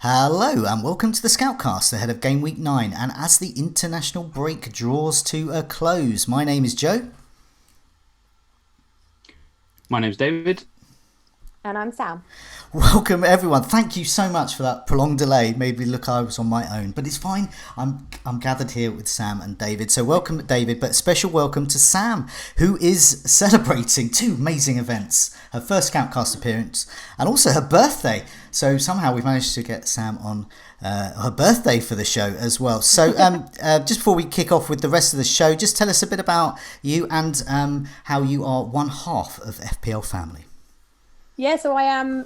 Hello and welcome to the Scoutcast ahead of Gameweek 9 and as the international break draws to a close. My name is Joe. My name's David. And I'm Sam. Welcome everyone. Thank you so much for that prolonged delay. Made me look I was on my own, but it's fine. I'm gathered here with Sam and David. So welcome David, but a special welcome to Sam, who is celebrating two amazing events: her first Scoutcast appearance and also her birthday. So somehow we've managed to get Sam on her birthday for the show as well. So just before we kick off with the rest of the show, just tell us a bit about you and how you are one half of FPL family. Yeah, so I am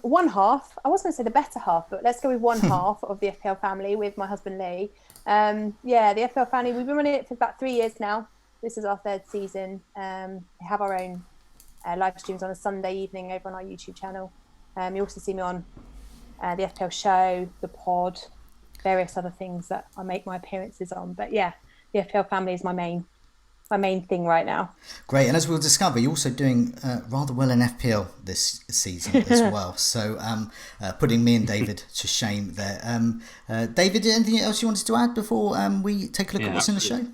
one half. I was going to say the better half, but let's go with one half of the FPL family with my husband Lee. The FPL family, we've been running it for about 3 years now. This is our third season. We have our own live streams on a Sunday evening over on our YouTube channel. You also see me on the FPL show, the pod, various other things that I make my appearances on. But yeah, the FPL family is my main thing right now. Great, and as we'll discover, you're also doing rather well in FPL this season as well. So putting me and David to shame there. David, anything else you wanted to add before we take a look at what's in the show?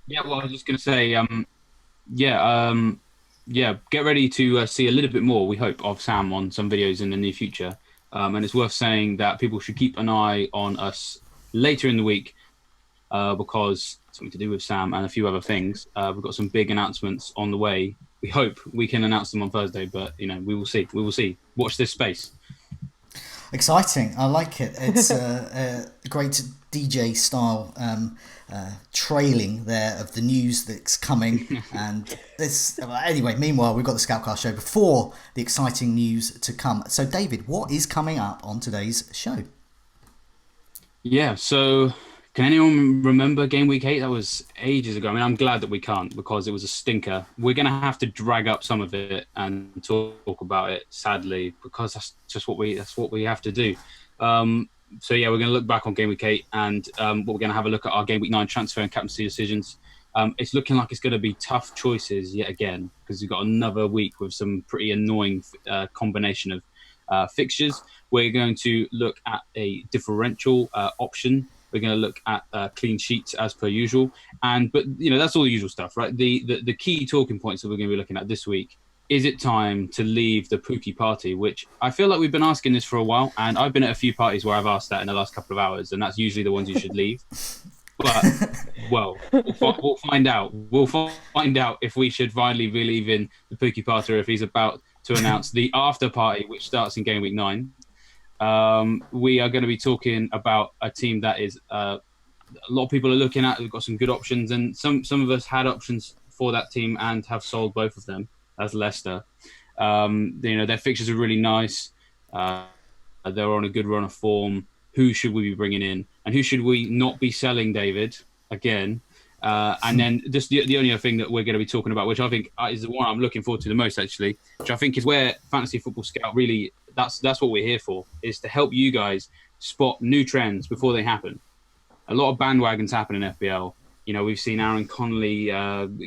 Yeah, well, I was just going to say, get ready to see a little bit more, we hope, of Sam on some videos in the near future. And it's worth saying that people should keep an eye on us later in the week because something to do with Sam and a few other things. We've got some big announcements on the way. We hope we can announce them on Thursday, but we will see. We will see. Watch this space. Exciting. I like it. It's a great DJ style trailing there of the news that's coming. And this anyway, meanwhile, we've got the Scoutcast show before the exciting news to come. So David, what is coming up on today's show? Yeah, so can anyone remember Game Week 8? That was ages ago. I mean, I'm glad that we can't because it was a stinker. We're going to have to drag up some of it and talk about it, sadly, because that's just what we have to do. So yeah, we're going to look back on Game Week 8 and we're going to have a look at our Game Week 9 transfer and captaincy decisions. It's looking like it's going to be tough choices yet again because we've got another week with some pretty annoying combination of fixtures. We're going to look at a differential option. We're going to look at clean sheets as per usual, but that's all the usual stuff, right? The key talking points that we're going to be looking at this week. Is it time to leave the Pookie party? Which I feel like we've been asking this for a while, and I've been at a few parties where I've asked that in the last couple of hours, and that's usually the ones you should leave. But well, we'll find out. We'll find out if we should finally be leaving the Pookie party, or if he's about to announce the after party, which starts in Game Week 9. We are going to be talking about a team that is a lot of people are looking at. We've got some good options, and some of us had options for that team and have sold both of them. As Leicester, their fixtures are really nice. They're on a good run of form. Who should we be bringing in, and who should we not be selling, David? Again, and then just the only other thing that we're going to be talking about, which I think is the one I'm looking forward to the most, actually, which I think is where Fantasy Football Scout really. That's what we're here for, is to help you guys spot new trends before they happen. A lot of bandwagons happen in FPL. We've seen Aaron Connolly,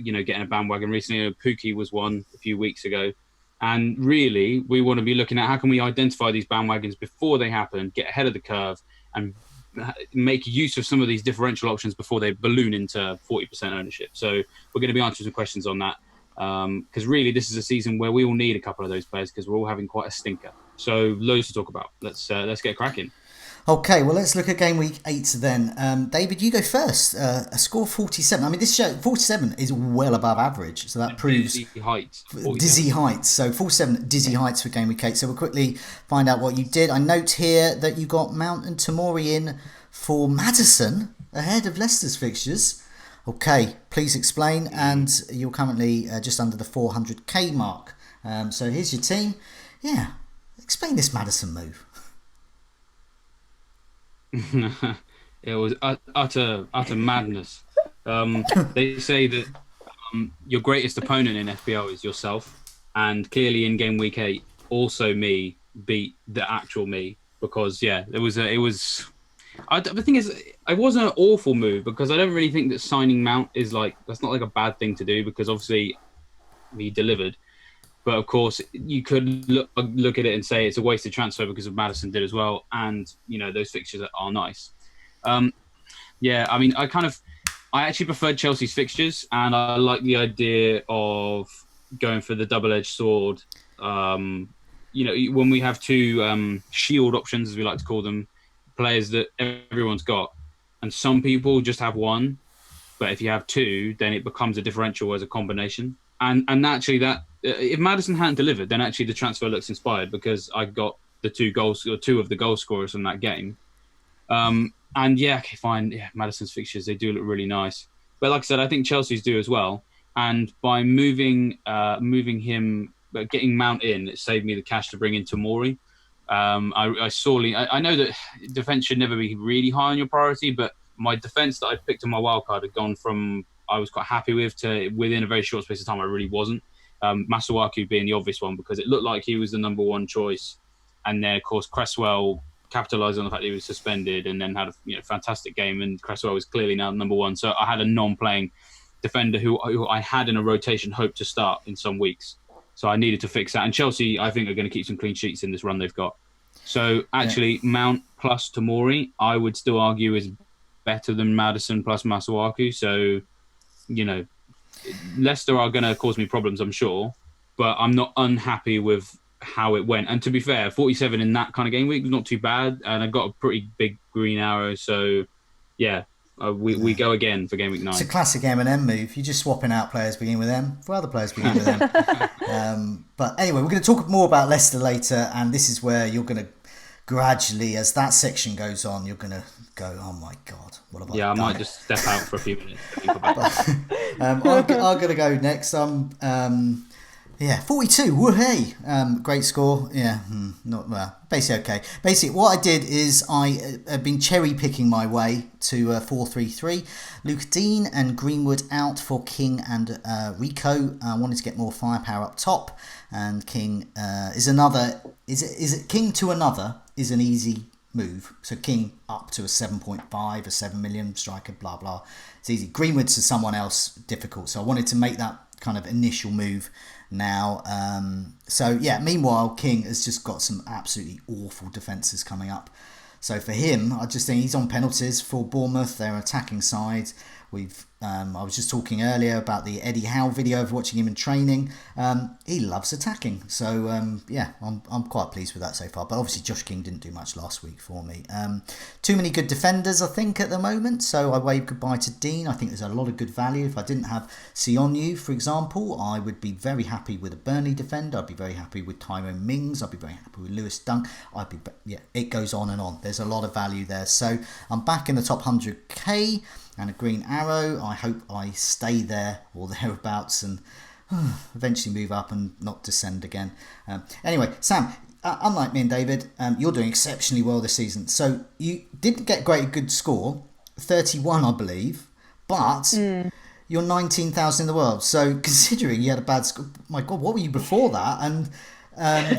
getting a bandwagon recently. Pookie was one a few weeks ago. And really, we want to be looking at how can we identify these bandwagons before they happen, get ahead of the curve, and make use of some of these differential options before they balloon into 40% ownership. So we're going to be answering some questions on that. Because really, this is a season where we all need a couple of those players because we're all having quite a stinker. So loads to talk about. Let's get cracking. Okay, well, let's look at Game Week 8 then. David, you go first. A score 47. I mean, this show, 47 is well above average, so that proves... Dizzy heights. Dizzy heights. So 47 dizzy heights for Game Week 8. So we'll quickly find out what you did. I note here that you got Mount and Tamori in for Maddison ahead of Leicester's fixtures. Okay, please explain. And you're currently just under the 400k mark. So here's your team. Yeah, explain this Maddison move. It was utter madness. They say that your greatest opponent in FPL is yourself, and clearly in Game Week 8, also me beat the actual me because the thing is, it wasn't an awful move because I don't really think that signing Mount is that's not a bad thing to do because obviously he delivered. But of course, you could look at it and say it's a wasted transfer because of Maddison did as well, and those fixtures are nice. Yeah, I mean, I actually preferred Chelsea's fixtures, and I like the idea of going for the double-edged sword. When we have two shield options, as we like to call them, players that everyone's got, and some people just have one, but if you have two, then it becomes a differential as a combination. And actually, that if Maddison hadn't delivered, then actually the transfer looks inspired because I got the two of the goal scorers from that game. And yeah, okay, fine. Yeah, Maddison's fixtures, they do look really nice. But like I said, I think Chelsea's do as well. And by moving him, getting Mount in, it saved me the cash to bring in Tomori. I know that defence should never be really high on your priority, but my defence that I picked on my wildcard had gone from I was quite happy with to within a very short space of time I really wasn't. Masuaku being the obvious one because it looked like he was the number one choice. And then, of course, Cresswell capitalised on the fact that he was suspended and then had a fantastic game, and Cresswell was clearly now number one. So I had a non-playing defender who I had in a rotation hope to start in some weeks. So I needed to fix that. And Chelsea, I think, are going to keep some clean sheets in this run they've got. So actually, Mount plus Tomori, I would still argue is better than Maddison plus Masuaku. So, Leicester are going to cause me problems, I'm sure, but I'm not unhappy with how it went. And to be fair, 47 in that kind of game week was not too bad, and I got a pretty big green arrow. So, yeah, we go again for game week 9. It's a classic M&M move. You're just swapping out players beginning with M for other players beginning with M. But anyway, we're going to talk more about Leicester later, and this is where you're going to gradually, as that section goes on, you're going to go, oh my God, what have I done? I might just step out for a few minutes. I'm going to go next. 42. Woohoo! Great score. Yeah, not well. Basically okay. Basically, what I did is I have been cherry picking my way to 4-3-3. Luke Dean and Greenwood out for King and Rico. I wanted to get more firepower up top, and King is another. Is it King to another? Is an easy move. So King up to a 7.5, a 7 million striker. Blah blah. It's easy. Greenwood's to someone else difficult. So I wanted to make that kind of initial move now. Meanwhile, King has just got some absolutely awful defences coming up. So for him, I just think he's on penalties for Bournemouth. They're an attacking side. I was just talking earlier about the Eddie Howe video of watching him in training. He loves attacking. So, I'm quite pleased with that so far. But obviously, Josh King didn't do much last week for me. Too many good defenders, I think, at the moment. So I wave goodbye to Dean. I think there's a lot of good value. If I didn't have Sionyu, for example, I would be very happy with a Burnley defender. I'd be very happy with Tyrone Mings. I'd be very happy with Lewis Dunk. It goes on and on. There's a lot of value there. So I'm back in the top 100k. And a green arrow. I hope I stay there or thereabouts and eventually move up and not descend again. Anyway, Sam, unlike me and David, you're doing exceptionally well this season. So you didn't get a good score, 31 I believe, but you're 19,000 in the world. So considering you had a bad score, my God, what were you before that? And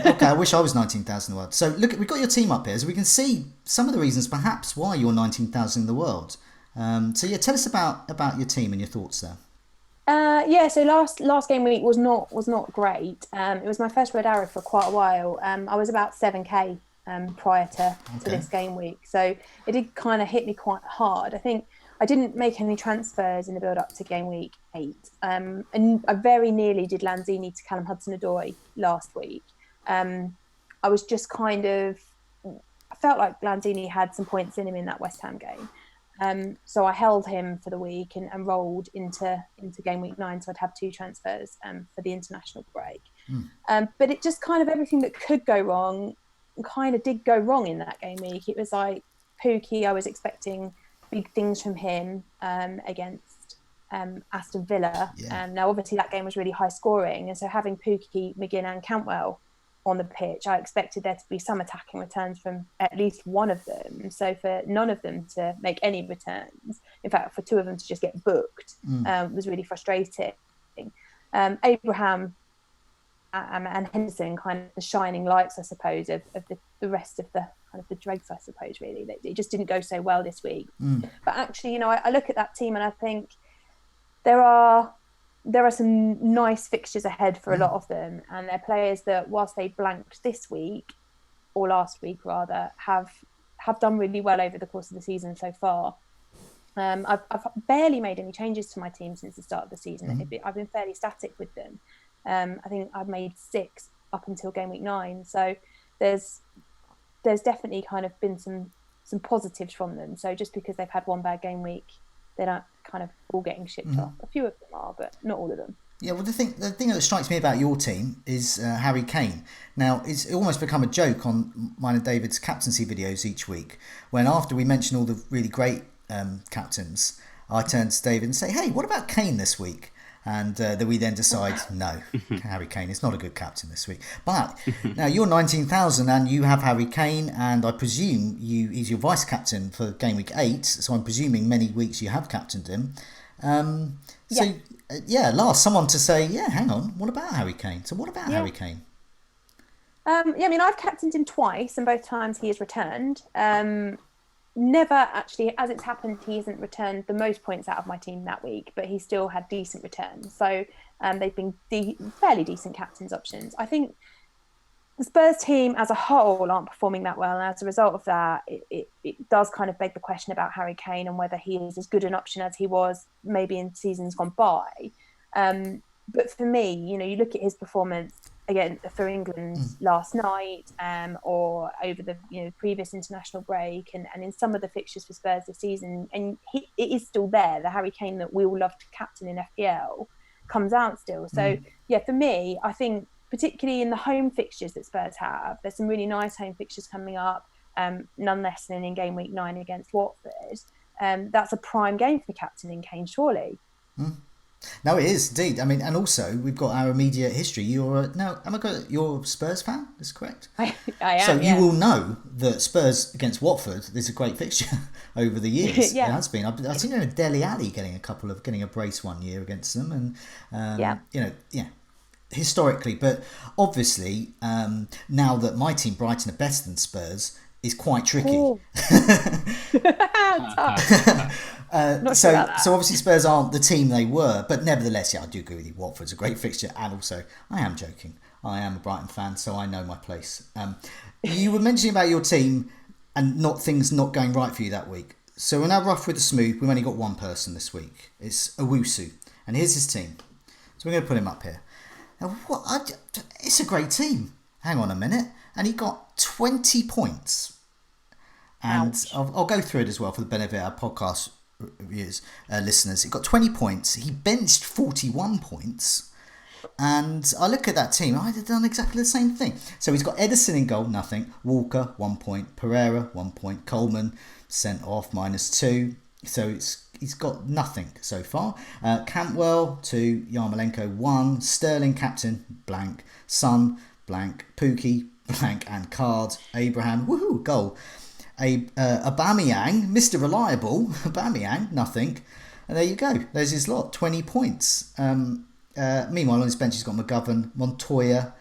okay, I wish I was 19,000 in the world. So look, we've got your team up here, so we can see some of the reasons perhaps why you're 19,000 in the world. Tell us about your team and your thoughts there. So last game week was not great. It was my first red arrow for quite a while. I was about 7k prior to this game week, so it did kind of hit me quite hard. I think I didn't make any transfers in the build up to game week 8, and I very nearly did Lanzini to Callum Hudson-Odoi last week. I was just I felt like Lanzini had some points in him in that West Ham game. So I held him for the week and rolled into game week 9, so I'd have 2 transfers for the international break. But it just kind of everything that could go wrong kind of did go wrong in that game week. It was like Pookie, I was expecting big things from him against Aston Villa. Now, obviously, that game was really high scoring, and so having Pookie, McGinn and Cantwell on the pitch, I expected there to be some attacking returns from at least one of them. So for none of them to make any returns, in fact, for 2 of them to just get booked, was really frustrating. Abraham and Henderson, kind of the shining lights, I suppose, of the rest of the kind of the dregs, I suppose, really. It just didn't go so well this week. But actually, I look at that team and I think there are there are some nice fixtures ahead for a lot of them, and they're players that, whilst they blanked this week, or last week rather, have done really well over the course of the season so far. I've barely made any changes to my team since the start of the season. I've been fairly static with them. I think I've made 6 up until game week 9. So there's definitely kind of been some positives from them. So just because they've had one bad game week, they don't kind of all getting shipped off. A few of them are, but not all of them. Yeah, well, the thing that strikes me about your team is Harry Kane. Now, it's almost become a joke on mine and David's captaincy videos each week, when after we mention all the really great captains, I turn to David and say, hey, what about Kane this week? And we then decide, no, Harry Kane is not a good captain this week. But now you're 19,000 and you have Harry Kane, and I presume he's your vice captain for game week 8. So I'm presuming many weeks you have captained him. Last, someone to say, hang on, what about Harry Kane? So what about Harry Kane? I mean, I've captained him twice, and both times he has returned. Never actually, as it's happened, he hasn't returned the most points out of my team that week, but he still had decent returns. So they've been fairly decent captain's options. I think the Spurs team as a whole aren't performing that well, and as a result of that, it does kind of beg the question about Harry Kane and whether he is as good an option as he was maybe in seasons gone by. But for me, you look at his performance again for England last night, or over the previous international break, and in some of the fixtures for Spurs this season, and it is still there. The Harry Kane that we all love to captain in FPL comes out still. So for me, I think particularly in the home fixtures that Spurs have, there's some really nice home fixtures coming up, none less than in game week 9 against Watford. That's a prime game for captaining Kane, surely. No, it is indeed. I mean, and also we've got our immediate history. You're a Spurs fan, is correct? I am. So you will know that Spurs against Watford is a great fixture over the years. It has been. I've seen Dele Alli getting a brace one year against them, and historically, but obviously now that my team Brighton are better than Spurs is quite tricky. So obviously Spurs aren't the team they were, but nevertheless, I do agree with you. Watford's a great fixture, and also I am joking. I am a Brighton fan, so I know my place. You were mentioning about your team and things not going right for you that week. So we're now rough with the smooth. We've only got one person this week. It's Owusu, and here's his team. So we're going to put him up here. Now, it's a great team. Hang on a minute, and he got 20 points. And I'll go through it as well for the benefit of our podcast listeners. He got 20 points. He benched 41 points. And I look at that team, I'd have done exactly the same thing. So he's got Edison in goal, nothing. Walker, 1 point. Pereira, 1 point. Coleman, sent off, -2. So he's got nothing so far. Cantwell, 2. Yarmolenko, 1. Sterling, captain, blank. Son, blank. Pookie, blank. And Card. Abraham, woohoo, goal. Aubameyang, Mr. Reliable, Aubameyang, nothing. And there you go. There's his lot, 20 points. Meanwhile, on his bench, he's got McGovern, Montoya.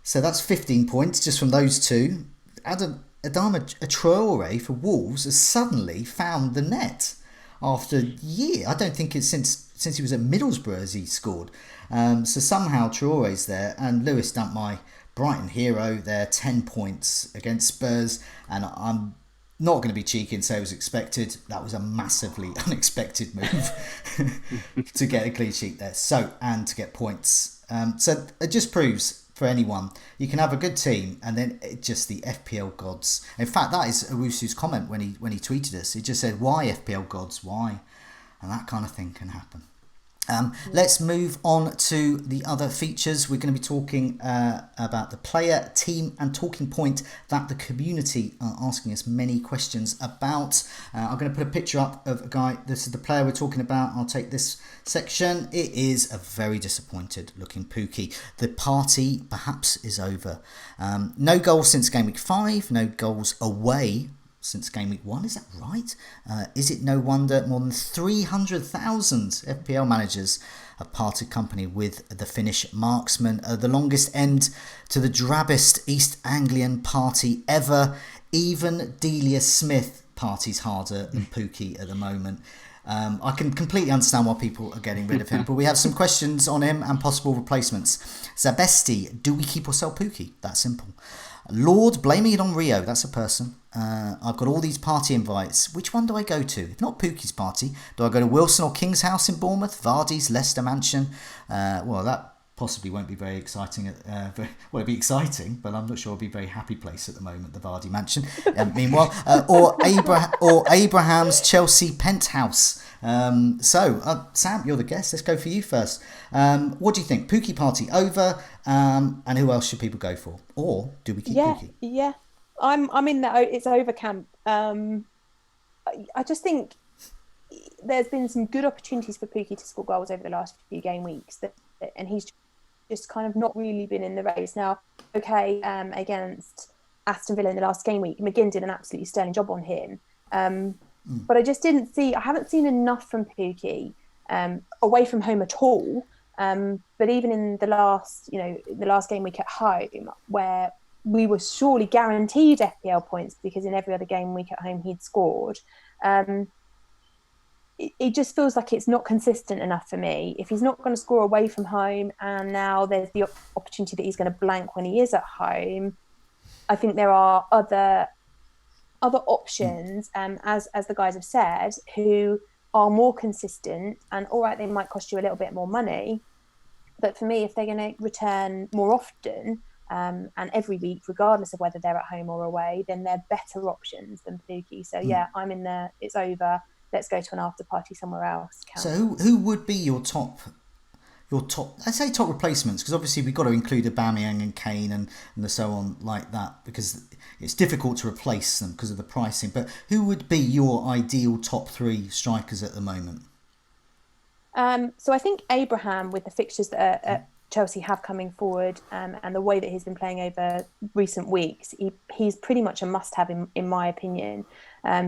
So that's 15 points just from those two. Adama Traore for Wolves has suddenly found the net after a year. I don't think it's since he was at Middlesbrough as he scored. So somehow Traore's there, and Lewis Dunk, my Brighton hero, there, 10 points against Spurs. And I'm not going to be cheeky and say it was expected. That was a massively unexpected move to get a clean sheet there. And to get points. So it just proves for anyone, you can have a good team and then just the FPL gods. In fact, that is Owusu's comment when he tweeted us. He just said, why FPL gods? Why? And that kind of thing can happen. Let's move on to the other features. We're going to be talking about the player, team and talking point that the community are asking us many questions about. I'm going to put a picture up of a guy. This is the player we're talking about. I'll take this section. It is a very disappointed looking Pookie. The party perhaps is over. No goals since game week 5. No goals away since game week 1, is that right? Is it no wonder more than 300,000 FPL managers have parted company with the Finnish marksman? The longest end to the drabbest East Anglian party ever. Even Delia Smith parties harder than Pookie at the moment. I can completely understand why people are getting rid of him, but we have some questions on him and possible replacements. Zabesti, do we keep or sell Pookie? That's simple. Lord, blaming it on Rio. That's a person. I've got all these party invites. Which one do I go to? If not Pookie's party, do I go to Wilson or King's house in Bournemouth? Vardy's Leicester mansion? Well, that possibly won't be very exciting. It'll be exciting, but I'm not sure it'll be a very happy place at the moment, the Vardy mansion. Meanwhile, or Abraham's Chelsea penthouse. Sam, you're the guest. Let's go for you first. What do you think? Pookie party over, and who else should people go for? Or do we keep Pookie? Yeah, I'm in the it's over camp. I just think there's been some good opportunities for Pookie to score goals over the last few game weeks, and he's just kind of not really been in the race. Now, against Aston Villa in the last game week, McGinn did an absolutely sterling job on him. But I just I haven't seen enough from Pookie away from home at all. But even in the last game week at home, where we were surely guaranteed FPL points because in every other game week at home he'd scored, it just feels like it's not consistent enough for me. If he's not going to score away from home, and now there's the opportunity that he's going to blank when he is at home, I think there are other options, as the guys have said, who are more consistent, and all right, they might cost you a little bit more money, but for me, if they're going to return more often and every week, regardless of whether they're at home or away, then they're better options than Pookie. So yeah, I'm in there. It's over. Let's go to an after party somewhere else. So who would be your top? I say top replacements, because obviously we've got to include Aubameyang and Kane and so on like that, because it's difficult to replace them because of the pricing. But who would be your ideal top three strikers at the moment? So I think Abraham, with the fixtures that Chelsea have coming forward, and the way that he's been playing over recent weeks, he's pretty much a must-have in my opinion.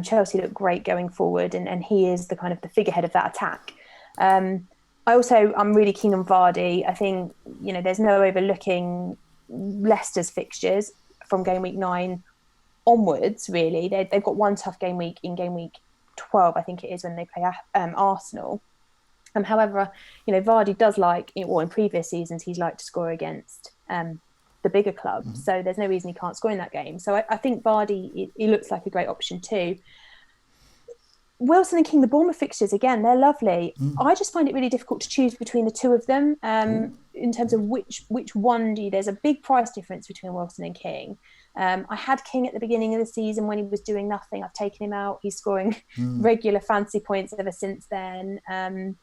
Chelsea look great going forward, and he is the kind of the figurehead of that attack. I'm really keen on Vardy. I think, there's no overlooking Leicester's fixtures from game week 9 onwards, really. They've got one tough game week in game week 12, I think it is, when they play Arsenal. However, Vardy does in previous seasons, he's liked to score against the bigger clubs. So there's no reason he can't score in that game. So I think Vardy, he looks like a great option too. Wilson and King, the Bournemouth fixtures, again, they're lovely. I just find it really difficult to choose between the two of them in terms of which one there's a big price difference between Wilson and King. I had King at the beginning of the season when he was doing nothing. I've taken him out. He's scoring regular fancy points ever since then.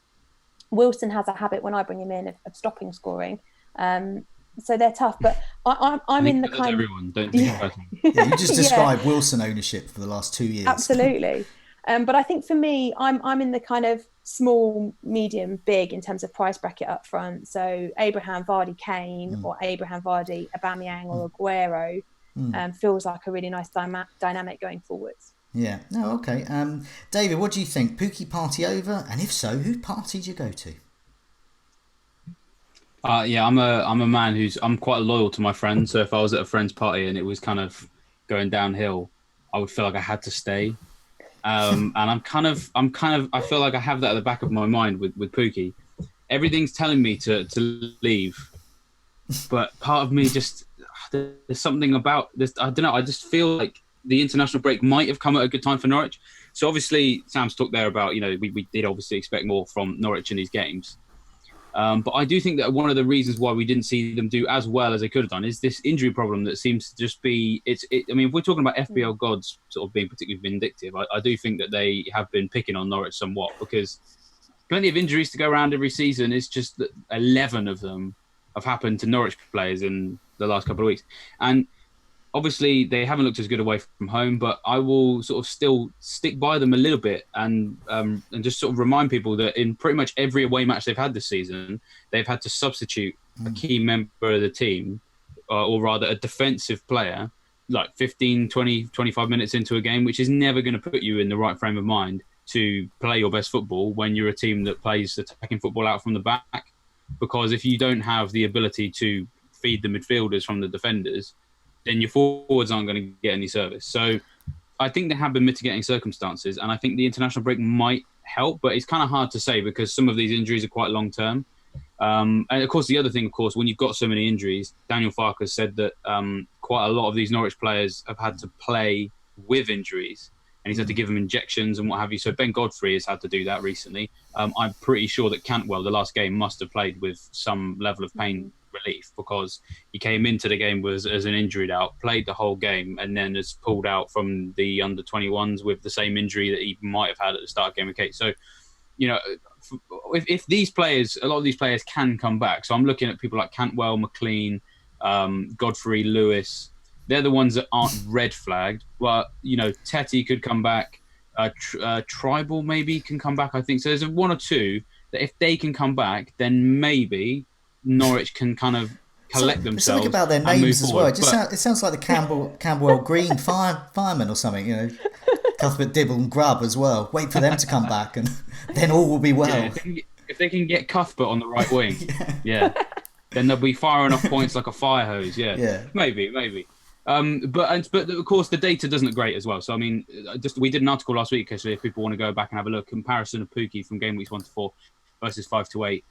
Wilson has a habit when I bring him in of stopping scoring. So they're tough, but I'm in the kind of... everyone, don't think about it. Yeah, you just described Wilson ownership for the last 2 years. Absolutely. But I think for me, I'm in the kind of small, medium, big in terms of price bracket up front. So Abraham, Vardy, Kane, or Abraham, Vardy, Aubameyang or Aguero feels like a really nice dynamic going forwards. Yeah. No, okay. David, what do you think? Pookie party over? And if so, whose party do you go to? I'm a man I'm quite loyal to my friends. So if I was at a friend's party and it was kind of going downhill, I would feel like I had to stay. And I feel like I have that at the back of my mind with Pookie. Everything's telling me to leave, but part of me there's something about this. I don't know. I just feel like the international break might have come at a good time for Norwich. So obviously Sam's talked there about, we did obviously expect more from Norwich in these games. But I do think that one of the reasons why we didn't see them do as well as they could have done is this injury problem that seems to just be... if we're talking about FPL gods sort of being particularly vindictive, I do think that they have been picking on Norwich somewhat, because plenty of injuries to go around every season. It's just that 11 of them have happened to Norwich players in the last couple of weeks. And obviously, they haven't looked as good away from home, but I will sort of still stick by them a little bit and just sort of remind people that in pretty much every away match they've had this season, they've had to substitute a key member of the team, or rather a defensive player, like 15, 20, 25 minutes into a game, which is never going to put you in the right frame of mind to play your best football when you're a team that plays attacking football out from the back. Because if you don't have the ability to feed the midfielders from the defenders, then your forwards aren't going to get any service. So I think there have been mitigating circumstances, and I think the international break might help, but it's kind of hard to say because some of these injuries are quite long term. And of course, the other thing, of course, when you've got so many injuries, Daniel Farke said that quite a lot of these Norwich players have had to play with injuries, and he's had to give them injections and what have you. So Ben Godfrey has had to do that recently. I'm pretty sure that Cantwell, the last game, must have played with some level of pain relief because he came into the game as an injured out, played the whole game, and then is pulled out from the under-21s with the same injury that he might have had at the start of Game Week 8. So, if these players, a lot of these players can come back. So I'm looking at people like Cantwell, McLean, Godfrey, Lewis. They're the ones that aren't red flagged. But, Tetty could come back. Tribal maybe can come back, I think. So there's one or two that if they can come back, then maybe Norwich can kind of collect themselves. Something about their names as well. It sounds like the Camberwell Green firemen or something, Cuthbert, Dibble and Grubb as well. Wait for them to come back and then all will be well. Yeah, if they can get Cuthbert on the right wing, then they'll be firing off points like a fire hose. Yeah. Maybe. But of course the data doesn't look great as well. So I mean, we did an article last week actually. If people want to go back and have a look, comparison of Pukki from game weeks 1 to 4 versus 5 to 8.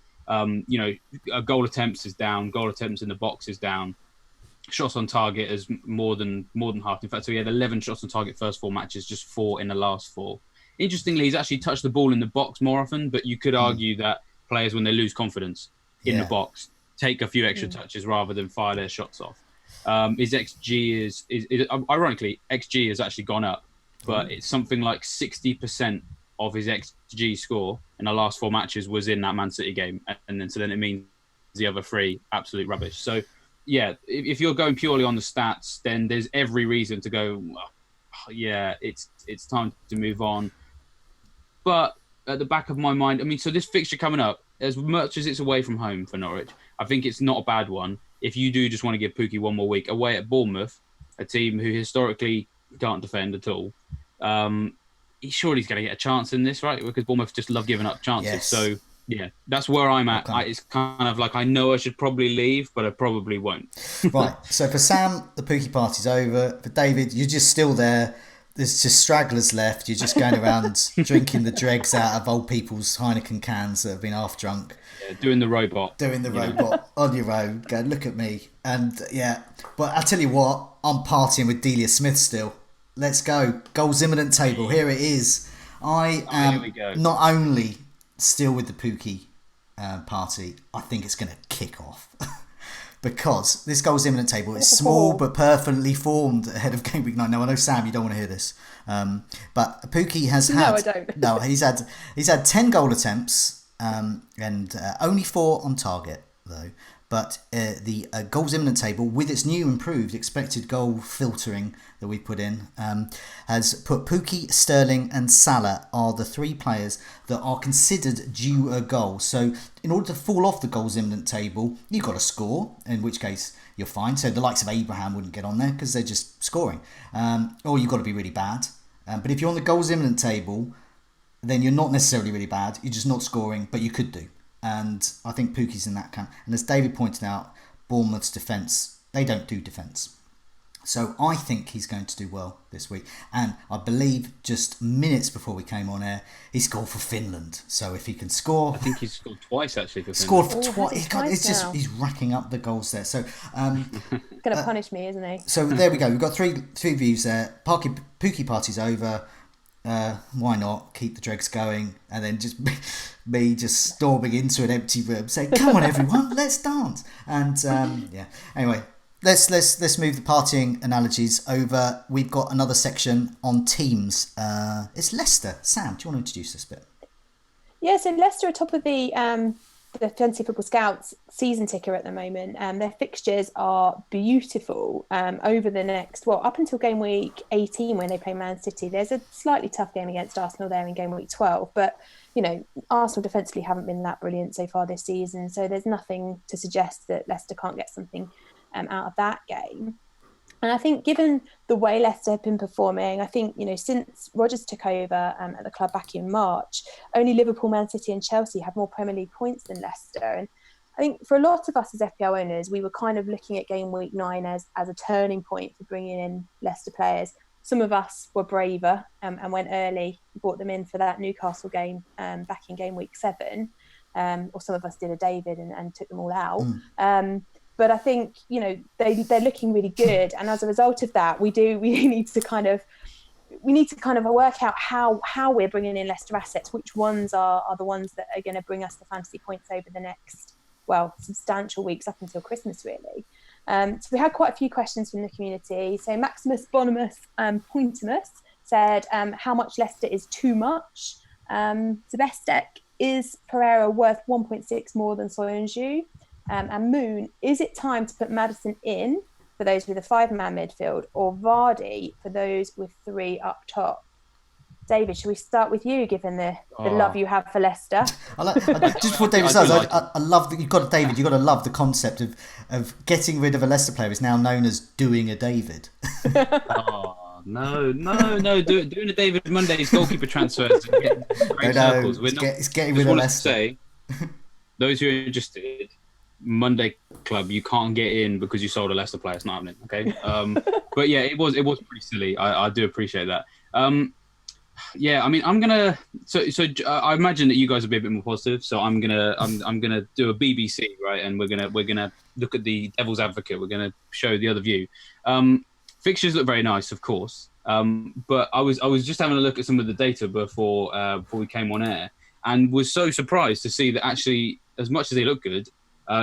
Goal attempts is down. Goal attempts in the box is down. Shots on target is more than half. In fact, so he had 11 shots on target first 4 matches, just 4 in the last 4. Interestingly, he's actually touched the ball in the box more often, but you could argue that players, when they lose confidence in the box, take a few extra touches rather than fire their shots off. His XG is ironically, XG has actually gone up, but it's something like 60% of his XG score in the last 4 matches was in that Man City game, and then it means the other 3 absolute rubbish. So yeah, if you're going purely on the stats, then there's every reason to go, it's time to move on. But at the back of my mind, I mean, so this fixture coming up, as much as it's away from home for Norwich, I think it's not a bad one. If you do just want to give Pukki one more week away at Bournemouth, a team who historically can't defend at all, he's going to get a chance in this, right? Because Bournemouth just love giving up chances. Yes. So yeah, that's where I'm at. Okay. It's kind of like I know I should probably leave, but I probably won't. Right. So for Sam, the Pukki party's over. For David, you're just still there. There's just stragglers left. You're just going around drinking the dregs out of old people's Heineken cans that have been half drunk. Yeah, doing the robot On your own. Go, look at me. And but I'll tell you what, I'm partying with Delia Smith still. Let's go. Goals imminent table. Here it is. I am not only still with the Pukki party, I think it's going to kick off. Because this goals imminent table is small but perfectly formed ahead of Game Week 9. Now I know, Sam, you don't want to hear this, but Pukki has had. No, I don't. No, he's had 10 goal attempts and only 4 on target though. But the goals imminent table, with its new improved expected goal filtering that we put in, has put Pukki, Sterling and Salah are the 3 players that are considered due a goal. So in order to fall off the goals imminent table, you've got to score, in which case you're fine. So the likes of Abraham wouldn't get on there because they're just scoring. Or you've got to be really bad. But if you're on the goals imminent table, then you're not necessarily really bad. You're just not scoring, but you could do. And I think Pukki's in that camp. And as David pointed out, Bournemouth's defence, they don't do defence. So I think he's going to do well this week. And I believe just minutes before we came on air, he scored for Finland. So if he can score... I think he's scored twice actually for Finland. Scored for twice. He's racking up the goals there. So going to punish me, isn't he? So there we go. We've got three views there. Pukki party's over. Why not keep the dregs going, and then just me just storming into an empty room saying, come on everyone, let's dance. And anyway, let's move the partying analogies over. We've got another section on teams. It's Leicester. Sam, do you want to introduce this bit? Yeah, so Leicester are top of the Fantasy Football Scouts season ticker at the moment. Their fixtures are beautiful over the next, up until game week 18 when they play Man City. There's a slightly tough game against Arsenal there in game week 12, but Arsenal defensively haven't been that brilliant so far this season, so there's nothing to suggest that Leicester can't get something out of that game. And I think given the way Leicester have been performing, I think, since Rodgers took over at the club back in March, only Liverpool, Man City and Chelsea have more Premier League points than Leicester. And I think for a lot of us as FPL owners, we were kind of looking at game week 9 as a turning point for bringing in Leicester players. Some of us were braver and went early, brought them in for that Newcastle game back in game week 7. Or some of us did a David and took them all out. But I think, you know, they're looking really good. And as a result of that, we need to kind of work out how we're bringing in Leicester assets, which ones are the ones that are going to bring us the fantasy points over the next, substantial weeks up until Christmas, really. So we had quite a few questions from the community. So Maximus Bonimus Pointimus said, how much Leicester is too much? Zebestek, is Pereira worth 1.6 more than Soyuncu? And Moon, is it time to put Maddison in for those with a 5-man midfield, or Vardy for those with 3 up top? David, shall we start with you, given the love you have for Leicester? Just before David starts, I love that you've got to love the concept of getting rid of a Leicester player is now known as doing a David. No. Doing a David Monday's goalkeeper transfers and getting great circles. It's getting rid of Leicester. Say, those who are interested, Monday Club, you can't get in because you sold a Leicester player. It's not happening, okay? But yeah, it was pretty silly. I do appreciate that. Yeah, I mean, I'm gonna. So I imagine that you guys will be a bit more positive. So I'm gonna do a BBC, right? And we're gonna look at the devil's advocate. We're gonna show the other view. Fixtures look very nice, of course. But I was just having a look at some of the data before we came on air, and was so surprised to see that actually, as much as they look good,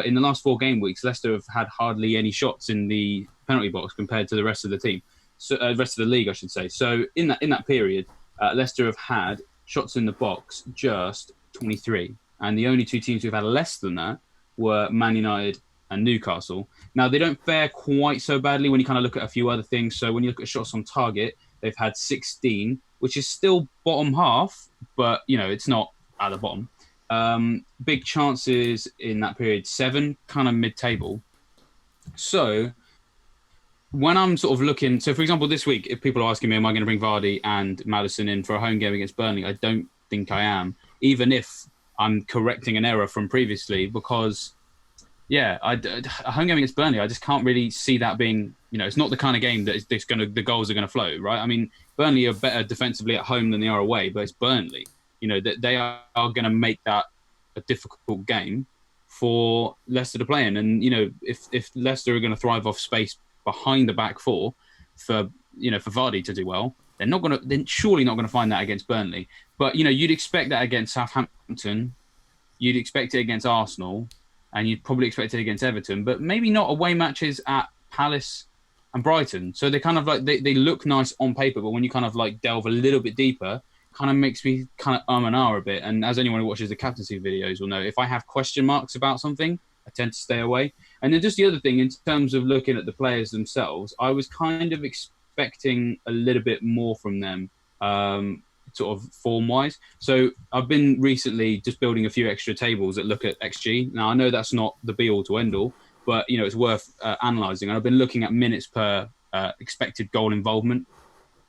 in the last 4 game weeks, Leicester have had hardly any shots in the penalty box compared to the rest of the team, so rest of the league, I should say. So in that period, Leicester have had shots in the box just 23, and the only 2 teams who've had less than that were Man United and Newcastle. Now, they don't fare quite so badly when you kind of look at a few other things. So when you look at shots on target, they've had 16, which is still bottom half, but, you know, it's not at the bottom. Big chances in that period, 7, kind of mid-table. So when I'm sort of looking, so for example, this week, if people are asking me, am I going to bring Vardy and Maddison in for a home game against Burnley? I don't think I am, even if I'm correcting an error from previously, because, yeah, a home game against Burnley, I just can't really see that being, you know, it's not the kind of game that the goals are going to flow, right? I mean, Burnley are better defensively at home than they are away, but it's Burnley. You know, that they are going to make that a difficult game for Leicester to play in. And, you know, if Leicester are going to thrive off space behind the back 4 for Vardy to do well, they're surely not going to find that against Burnley. But, you know, you'd expect that against Southampton, you'd expect it against Arsenal, and you'd probably expect it against Everton, but maybe not away matches at Palace and Brighton. So they kind of like, they look nice on paper, but when you kind of like delve a little bit deeper, kind of makes me kind of and ah a bit. And as anyone who watches the captaincy videos will know, if I have question marks about something, I tend to stay away. And then just the other thing, in terms of looking at the players themselves, I was kind of expecting a little bit more from them, sort of form-wise. So I've been recently just building a few extra tables that look at XG. Now, I know that's not the be-all to end-all, but, you know, it's worth analysing. And I've been looking at minutes per expected goal involvement,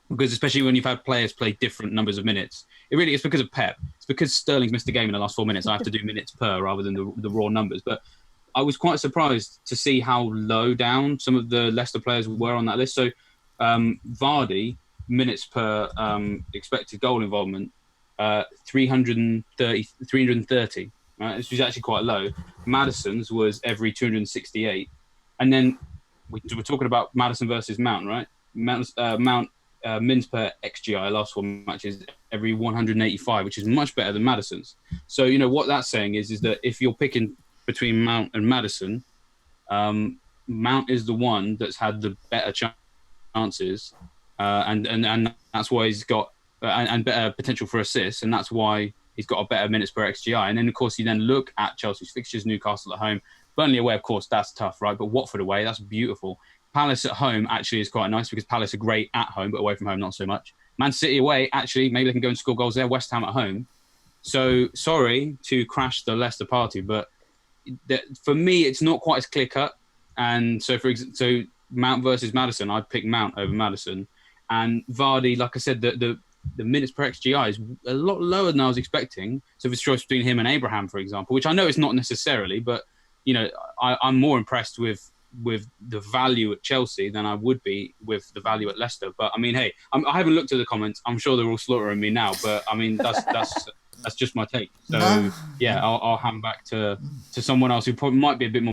because especially when you've had players play different numbers of minutes, it's because of Pep. It's because Sterling's missed a game in the last 4 minutes. I have to do minutes per rather than the raw numbers. But I was quite surprised to see how low down some of the Leicester players were on that list. So Vardy, minutes per expected goal involvement, 330, right? This was actually quite low. Maddison's was every 268. And then we're talking about Maddison versus Mount, right? Mount mins per XGI last 4 matches every 185, which is much better than Maddison's. So, you know, what that's saying is that if you're picking between Mount and Maddison, Mount is the one that's had the better chances, and that's why he's got and better potential for assists, and that's why he's got a better minutes per XGI. And then, of course, you then look at Chelsea's fixtures, Newcastle at home, Burnley away, of course, that's tough, right? But Watford away, that's beautiful. Palace at home actually is quite nice because Palace are great at home, but away from home, not so much. Man City away, actually, maybe they can go and score goals there. West Ham at home. So, sorry to crash the Leicester party, but for me, it's not quite as clear-cut. And so, so Mount versus Maddison, I'd pick Mount over Maddison. And Vardy, like I said, the minutes per XGI is a lot lower than I was expecting. So if it's a choice between him and Abraham, for example, which I know it's not necessarily, but, you know, I'm more impressed with with the value at Chelsea than I would be with the value at Leicester. But I mean, hey, I haven't looked at the comments. I'm sure they're all slaughtering me now. But I mean, that's just my take. So No. yeah, I'll hand back to someone else who probably might be a bit more.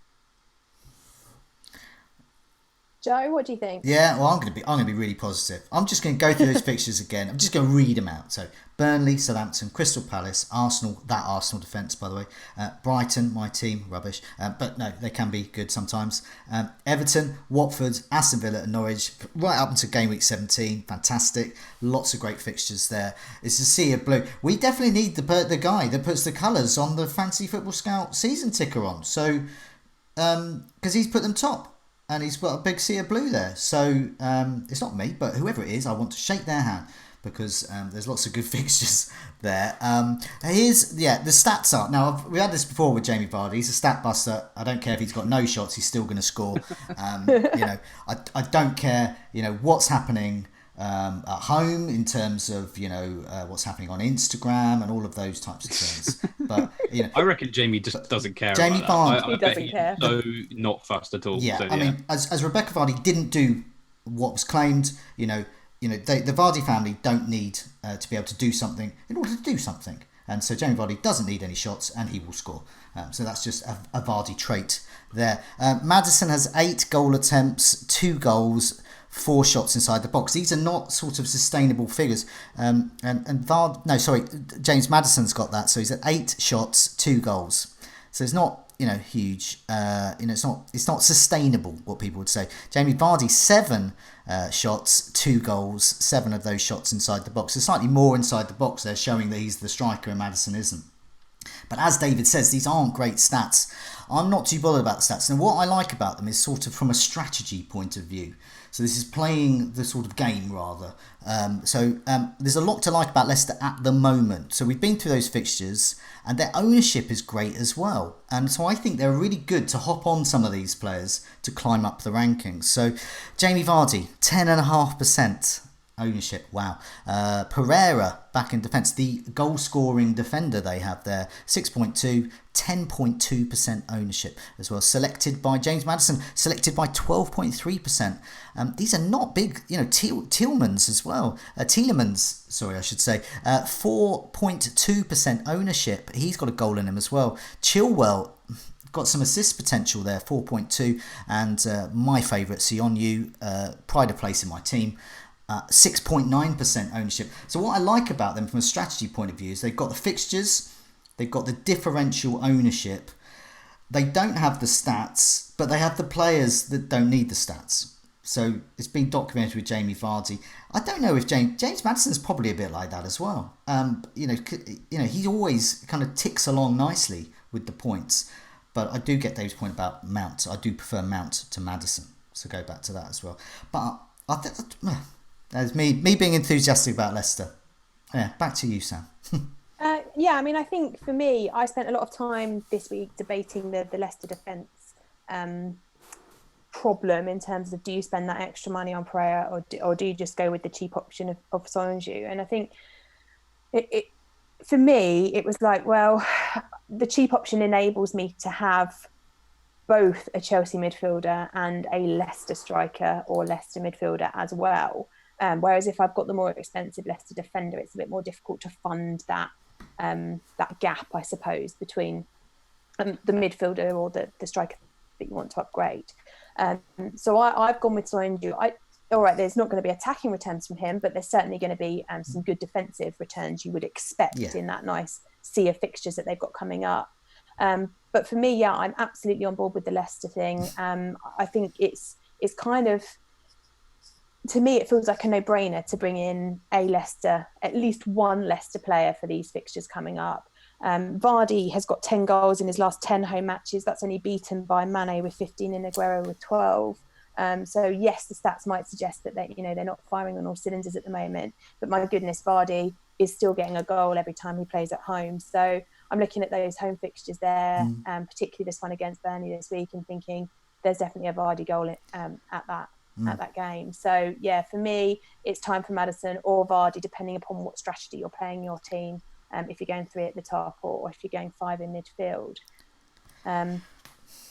Joe, what do you think? Yeah, well, I'm gonna be really positive. I'm just gonna go through those fixtures again. I'm just gonna read them out. So Burnley, Southampton, Crystal Palace, Arsenal. That Arsenal defence, by the way. Brighton, my team, rubbish. But no, they can be good sometimes. Everton, Watford, Aston Villa, and Norwich. Right up until game week 17, fantastic. Lots of great fixtures there. It's a sea of blue. We definitely need the guy that puts the colours on the Fantasy Football Scout season ticker on. So, because he's put them top. And he's got a big sea of blue there. So it's not me, but whoever it is, I want to shake their hand because there's lots of good fixtures there. Here's the stats are. Now, we had this before with Jamie Vardy. He's a stat buster. I don't care if he's got no shots, he's still going to score. I don't care, what's happening at home in terms of what's happening on Instagram and all of those types of things. But I reckon Jamie just doesn't care. Jamie about he doesn't care. So not fussed at all. Yeah, so, I mean, as Rebecca Vardy didn't do what was claimed, the Vardy family don't need to be able to do something in order to do something. And so Jamie Vardy doesn't need any shots and he will score. So that's just a Vardy trait there. Maddison has 8 goal attempts, 2 goals, 4 shots inside the box. These are not sort of sustainable figures. James Maddison's got that. So he's at 8 shots, 2 goals. So it's not, huge. It's not sustainable, what people would say. Jamie Vardy, 7 shots, 2 goals, 7 of those shots inside the box. So slightly more inside the box there, showing that he's the striker and Maddison isn't. But as David says, these aren't great stats. I'm not too bothered about the stats. And what I like about them is sort of from a strategy point of view. So this is playing the sort of game rather. There's a lot to like about Leicester at the moment. So we've been through those fixtures and their ownership is great as well. And so I think they're really good to hop on some of these players to climb up the rankings. So Jamie Vardy, 10.5% ownership. Wow. Pereira back in defence, the goal scoring defender they have there, 6.2, 10.2% ownership as well. Selected by James Maddison, selected by 12.3%. These are not big, Tielemans as well. Tielemans, sorry, I should say, 4.2% ownership. He's got a goal in him as well. Chilwell got some assist potential there, 4.2, and my favourite, Sionyu, pride of place in my team. 6.9% ownership. So what I like about them from a strategy point of view is they've got the fixtures, they've got the differential ownership, they don't have the stats, but they have the players that don't need the stats. So it's been documented with Jamie Vardy. I don't know if James Maddison's probably a bit like that as well. He always kind of ticks along nicely with the points, but I do get Dave's point about Mount. I do prefer Mount to Maddison, so go back to that as well. But I think that's me being enthusiastic about Leicester. Yeah, back to you, Sam. I think for me, I spent a lot of time this week debating the Leicester defence problem in terms of, do you spend that extra money on Pereira or do you just go with the cheap option of Solange? And I think it for me, it was like, well, the cheap option enables me to have both a Chelsea midfielder and a Leicester striker or Leicester midfielder as well. Whereas if I've got the more expensive Leicester defender, it's a bit more difficult to fund that gap, I suppose, between the midfielder or the striker that you want to upgrade. So I've gone with Solange. All right, there's not going to be attacking returns from him, but there's certainly going to be some good defensive returns you would expect in that nice sea of fixtures that they've got coming up. But for me, I'm absolutely on board with the Leicester thing. I think it's kind of, to me, it feels like a no-brainer to bring in at least one Leicester player for these fixtures coming up. Vardy has got 10 goals in his last 10 home matches. That's only beaten by Mane with 15 and Aguero with 12. So yes, the stats might suggest that they're not firing on all cylinders at the moment. But my goodness, Vardy is still getting a goal every time he plays at home. So I'm looking at those home fixtures there, particularly this one against Burnley this week, and thinking there's definitely a Vardy goal at that game. So yeah, for me, it's time for Maddison or Vardy, depending upon what strategy you're playing your team. If you're going 3 at the top or if you're going 5 in midfield.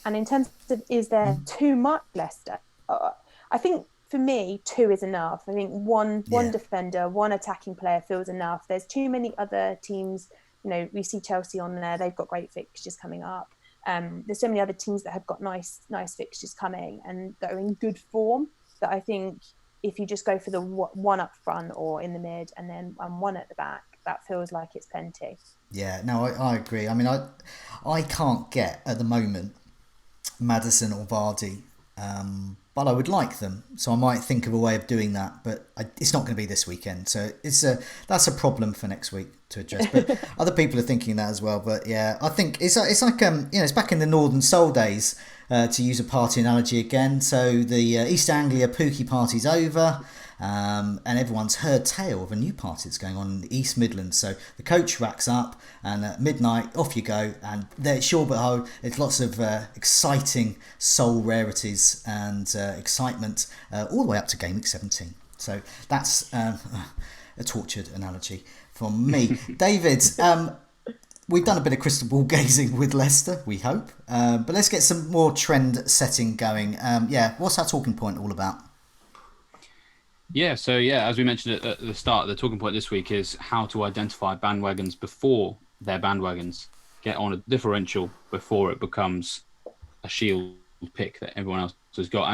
And in terms of, is there too much Leicester? I think for me, 2 is enough. I think one defender, one attacking player feels enough. There's too many other teams. We see Chelsea on there. They've got great fixtures coming up. There's so many other teams that have got nice fixtures coming and that are in good form, that I think if you just go for the one up front or in the mid and then one at the back, that feels like it's plenty. Yeah, no, I agree. I mean, I can't get at the moment Maddison or Vardy, but I would like them, so I might think of a way of doing that, but it's not going to be this weekend, so that's a problem for next week to address. But other people are thinking that as well. But yeah, I think it's like it's back in the Northern Soul days, to use a party analogy again. So the East Anglia Pookie party's over. And everyone's heard tale of a new party that's going on in the East Midlands. So the coach racks up, and at midnight, off you go. And there's sure but it's lots of exciting soul rarities and excitement all the way up to Gameweek 17. So that's a tortured analogy from me. David, we've done a bit of crystal ball gazing with Leicester, we hope. But let's get some more trend setting going. What's our talking point all about? Yeah, so as we mentioned at the start, the talking point this week is how to identify bandwagons before they're bandwagons. Get on a differential before it becomes a shield pick that everyone else has got.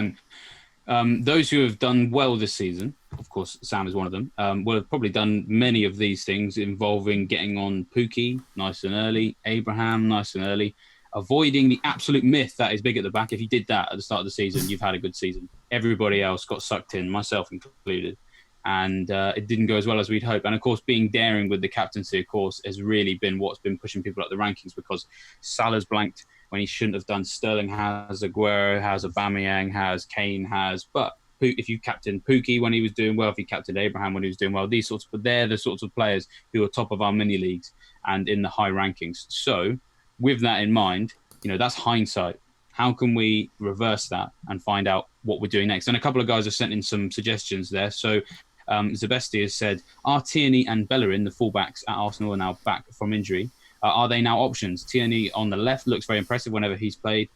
And those who have done well this season, of course, Sam is one of them, will have probably done many of these things involving getting on Pookie nice and early, Abraham nice and early, avoiding the absolute myth that is big at the back. If you did that at the start of the season, you've had a good season. Everybody else got sucked in, myself included. And it didn't go as well as we'd hope. And, of course, being daring with the captaincy, of course, has really been what's been pushing people up the rankings, because Salah's blanked when he shouldn't have done. Sterling has, Aguero has, Aubameyang has, Kane has. But if you captained Pookie when he was doing well, if you captained Abraham when he was doing well, they're the sorts of players who are top of our mini leagues and in the high rankings. So with that in mind, that's hindsight. How can we reverse that and find out what we're doing next? And a couple of guys have sent in some suggestions there. So Zabesti has said, are Tierney and Bellerin, the fullbacks at Arsenal, are now back from injury? Are they now options? Tierney on the left looks very impressive whenever he's played.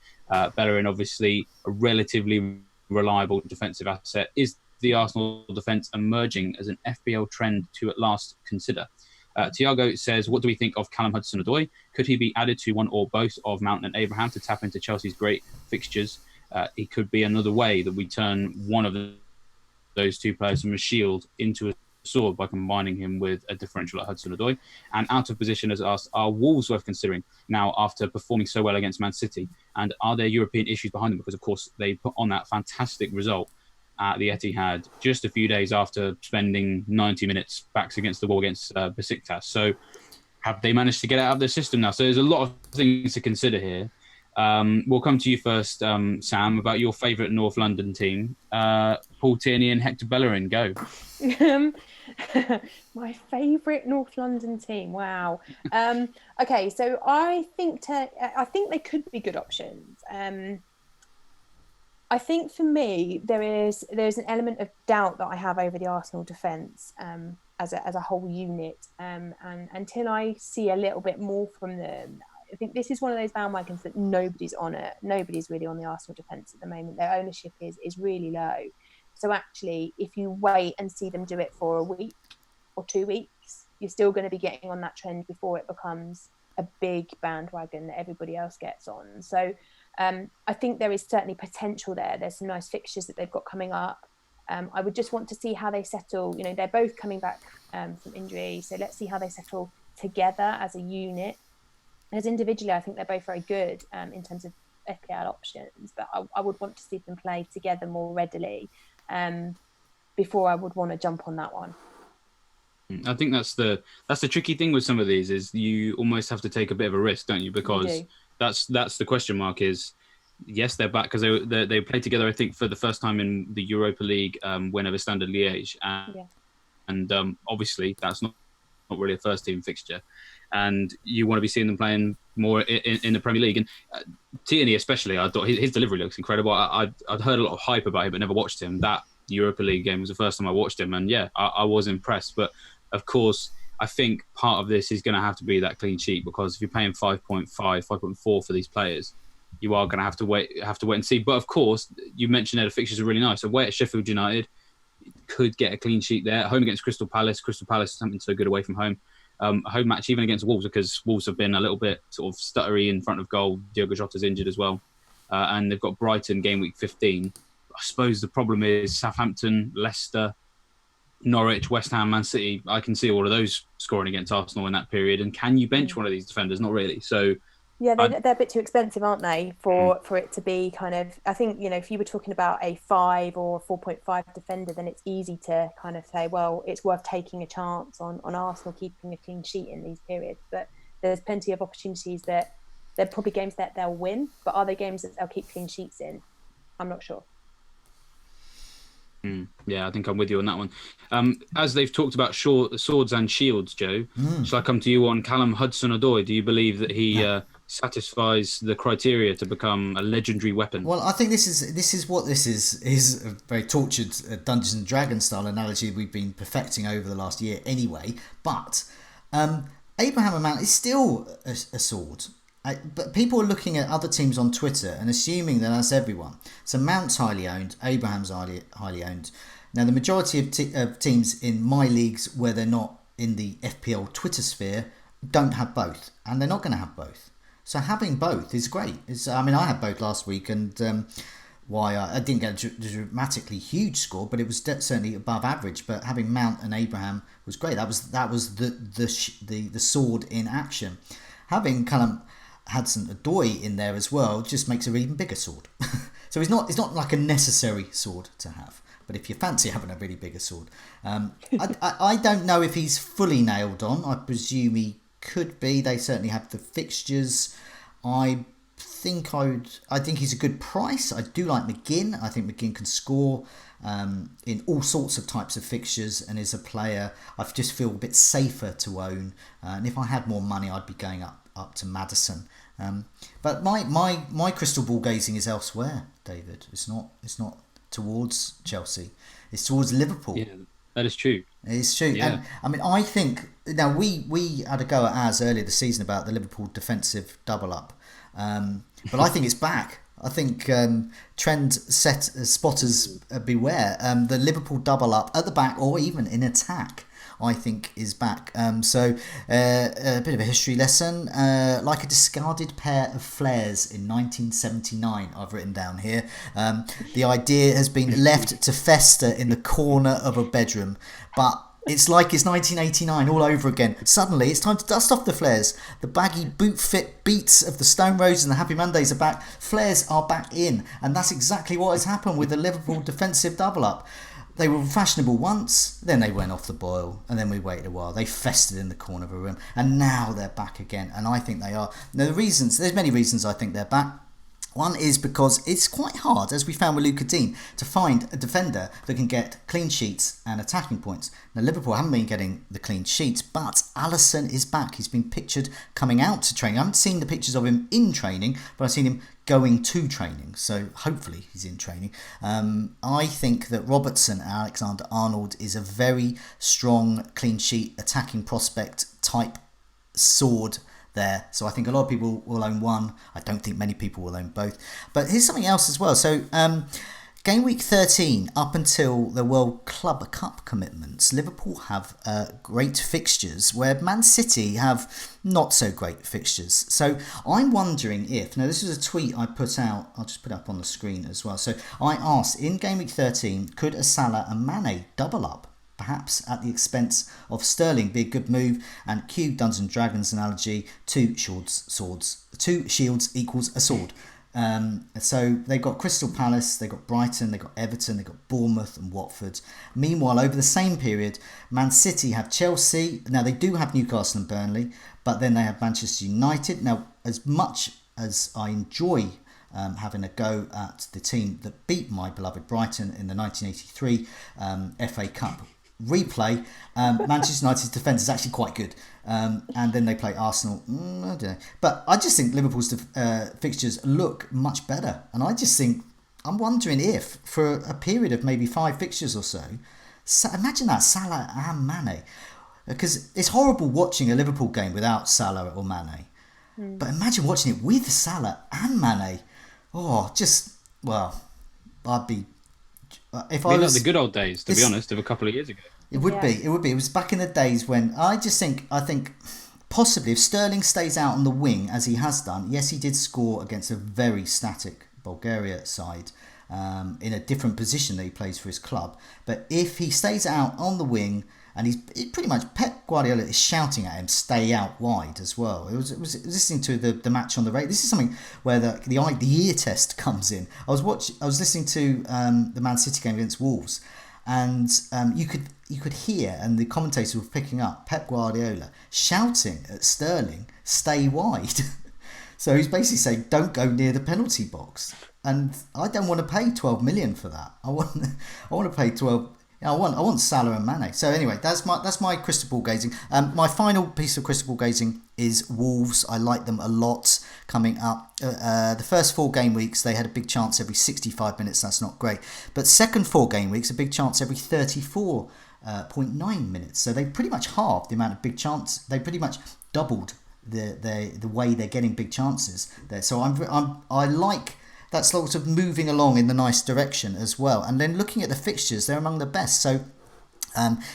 Bellerin, obviously, a relatively reliable defensive asset. Is the Arsenal defence emerging as an FPL trend to at last consider? Tiago says, what do we think of Callum Hudson-Odoi? Could he be added to one or both of Mount and Abraham to tap into Chelsea's great fixtures? It could be another way that we turn one of those two players from a shield into a sword by combining him with a differential at Hudson-Odoi. And Out of Position has asked, are Wolves worth considering now after performing so well against Man City? And are there European issues behind them? Because, of course, they put on that fantastic result at the Etihad just a few days after spending 90 minutes backs against the wall against Besiktas. So have they managed to get out of their system now? So there's a lot of things to consider here. We'll come to you first, Sam, about your favourite North London team. Paul Tierney and Hector Bellerin, go. My favourite North London team, wow. Okay, so I think they could be good options. I think for me, there's an element of doubt that I have over the Arsenal defence as a whole unit. And until I see a little bit more from them, I think this is one of those bandwagons that nobody's on it. Nobody's really on the Arsenal defence at the moment. Their ownership is really low. So actually, if you wait and see them do it for a week or 2 weeks, you're still going to be getting on that trend before it becomes a big bandwagon that everybody else gets on. So I think there is certainly potential there. There's some nice fixtures that they've got coming up. I would just want to see how they settle. They're both coming back from injury. So let's see how they settle together as a unit. As individually, I think they're both very good in terms of FPL options, but I would want to see them play together more readily before I would want to jump on that one. I think that's the tricky thing with some of these is you almost have to take a bit of a risk, don't you? Because that's the question mark is, yes, they're back because they played together, I think, for the first time in the Europa League win over Standard Liège. And obviously that's not really a first team fixture. And you want to be seeing them playing more in the Premier League. And Tierney especially, I thought his delivery looks incredible. I'd heard a lot of hype about him, but never watched him. That Europa League game was the first time I watched him. And I was impressed. But of course, I think part of this is going to have to be that clean sheet, because if you're paying 5.5, 5.4 for these players, you are going to have to wait and see. But of course, you mentioned that the fixtures are really nice. Away at Sheffield United, could get a clean sheet there. Home against Crystal Palace. Crystal Palace is something so good away from home. Home match even against Wolves, because Wolves have been a little bit sort of stuttery in front of goal. Diogo Jota's injured as well. And they've got Brighton game week 15. I suppose the problem is Southampton, Leicester, Norwich, West Ham, Man City. I can see all of those scoring against Arsenal in that period. And can you bench one of these defenders? Not really. So yeah, they're a bit too expensive, aren't they, for it to be kind of... I think, if you were talking about a 5 or 4.5 defender, then it's easy to kind of say, well, it's worth taking a chance on Arsenal keeping a clean sheet in these periods. But there's plenty of opportunities that they're probably games that they'll win, but are they games that they'll keep clean sheets in? I'm not sure. Yeah, I think I'm with you on that one. As they've talked about swords and shields, Joe, shall I come to you on Callum Hudson-Odoi? Do you believe that he satisfies the criteria to become a legendary weapon? Well, I think this is a very tortured Dungeons and Dragons style analogy we've been perfecting over the last year anyway. But Abraham and Mount is still a sword. But people are looking at other teams on Twitter and assuming that that's everyone. So Mount's highly owned, Abraham's highly owned. Now, the majority of teams in my leagues where they're not in the FPL Twitter sphere don't have both, and they're not going to have both. So having both is great. I had both last week, and I didn't get a dramatically huge score, but it was certainly above average. But having Mount and Abraham was great. That was the sword in action. Having Callum Hudson-Odoi in there as well just makes an even bigger sword. So it's not like a necessary sword to have, but if you fancy having a really bigger sword, I don't know if he's fully nailed on. I presume he could be. They certainly have the fixtures. I think he's a good price. I do like McGinn. I think McGinn can score in all sorts of types of fixtures, and is a player I just feel a bit safer to own. And if I had more money, I'd be going up to Maddison. But my crystal ball gazing is elsewhere, David. It's not towards Chelsea. It's towards Liverpool. Yeah, that is true. It's true. Yeah. And I think now we had a go at Az earlier this season about the Liverpool defensive double up, but I think it's back. I think trend spotters beware. The Liverpool double up at the back or even in attack, I think, is back. So a bit of a history lesson. Like a discarded pair of flares in 1979, I've written down here. The idea has been left to fester in the corner of a bedroom, but it's like it's 1989 all over again. Suddenly, it's time to dust off the flares. The baggy boot-fit beats of the Stone Roses and the Happy Mondays are back. Flares are back in, and that's exactly what has happened with the Liverpool defensive double-up. They were fashionable once, then they went off the boil, and then we waited a while. They festered in the corner of a room, and now they're back again, and I think they are. Now, there's many reasons I think they're back. One is because it's quite hard, as we found with Luca Dean, to find a defender that can get clean sheets and attacking points. Now, Liverpool haven't been getting the clean sheets, but Alisson is back. He's been pictured coming out to training. I haven't seen the pictures of him in training, but I've seen him going to training, so hopefully he's in training. I think that Robertson, Alexander-Arnold, is a very strong clean sheet attacking prospect type sword there. So I think a lot of people will own one. I don't think many people will own both. But here's something else as well. So game week 13 up until the World Club Cup commitments, Liverpool have great fixtures where Man City have not so great fixtures. So I'm wondering if, now this is a tweet I put out, I'll just put it up on the screen as well. So I asked, in game week 13, could a Salah and Mane double up? Perhaps at the expense of Sterling, be a good move. And cue Dungeons and Dragons analogy: two shields equals a sword. So they've got Crystal Palace, they've got Brighton, they've got Everton, they've got Bournemouth and Watford. Meanwhile, over the same period, Man City have Chelsea. Now they do have Newcastle and Burnley, but then they have Manchester United. Now, as much as I enjoy having a go at the team that beat my beloved Brighton in the 1983 FA Cup replay, Manchester United's defence is actually quite good, and then they play Arsenal. I don't know, but I just think Liverpool's fixtures look much better, and I just think, I'm wondering if for a period of maybe 5 fixtures or so, imagine that, Salah and Mane, because it's horrible watching a Liverpool game without Salah or Mane. But imagine watching it with Salah and Mane. Oh, I'd be... if I Like was the good old days, to be honest, of a couple of years ago. It would be. It was back in the days when I think possibly if Sterling stays out on the wing as he has done. Yes, he did score against a very static Bulgaria side in a different position that he plays for his club. But if he stays out on the wing and he's pretty much Pep Guardiola is shouting at him, stay out wide as well. It was listening to the match on the radio. This is something where the ear test comes in. I was listening to the Man City game against Wolves. And you could hear, and the commentators were picking up Pep Guardiola shouting at Sterling, "Stay wide." So he's basically saying, "Don't go near the penalty box." And I don't want to pay 12 million for that. I want to pay 12. I want Salah and Mane. So anyway, that's my crystal ball gazing. My final piece of crystal ball gazing is Wolves. I like them a lot coming up. The first 4 game weeks, they had a big chance every 65 minutes. That's not great. But second 4 game weeks, a big chance every 34.9 minutes. So they pretty much halved the amount of big chance. They pretty much doubled the way they're getting big chances there. So I like that sort of moving along in the nice direction as well. And then looking at the fixtures, they're among the best. So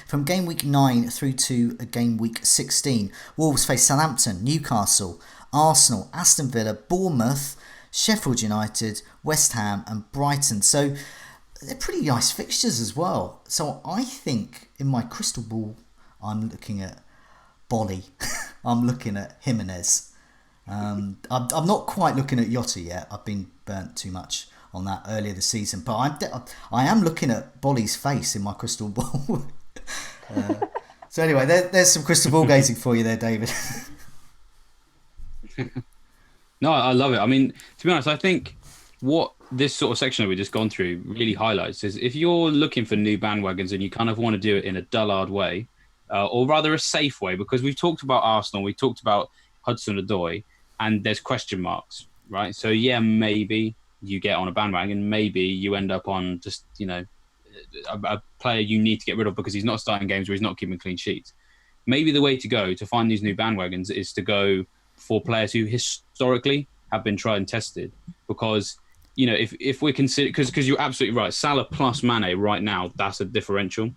from game week 9 through to game week 16, Wolves face Southampton, Newcastle, Arsenal, Aston Villa, Bournemouth, Sheffield United, West Ham and Brighton. So they're pretty nice fixtures as well. So I think in my crystal ball, I'm looking at Bolly. I'm looking at Jimenez. I'm not quite looking at Jota yet. I've been burnt too much on that earlier this season. But I am looking at Bolly's face in my crystal ball. So anyway, there's some crystal ball gazing for you there, David. No, I love it. I mean, to be honest, I think what this sort of section that we've just gone through really highlights is if you're looking for new bandwagons and you kind of want to do it in a dullard way, or rather a safe way, because we've talked about Arsenal, we've talked about Hudson-Odoi, and there's question marks, right? So yeah, maybe you get on a bandwagon, maybe you end up on just, a player you need to get rid of because he's not starting games or he's not keeping clean sheets. Maybe the way to go to find these new bandwagons is to go for players who historically have been tried and tested, because if we consider, because you're absolutely right, Salah plus Mane right now, that's a differential.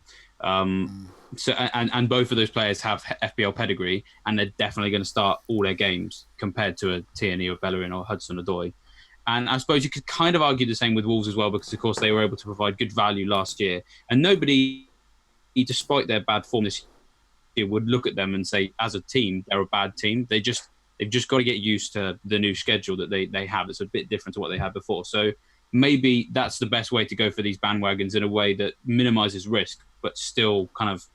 So and both of those players have FPL pedigree, and they're definitely going to start all their games compared to a Tierney or Bellerin or Hudson-Odoi. And I suppose you could kind of argue the same with Wolves as well, because of course they were able to provide good value last year, and nobody, despite their bad form this year, would look at them and say as a team they're a bad team. They've just got to get used to the new schedule that they have. It's a bit different to what they had before. So maybe that's the best way to go for these bandwagons, in a way that minimises risk, but still kind of,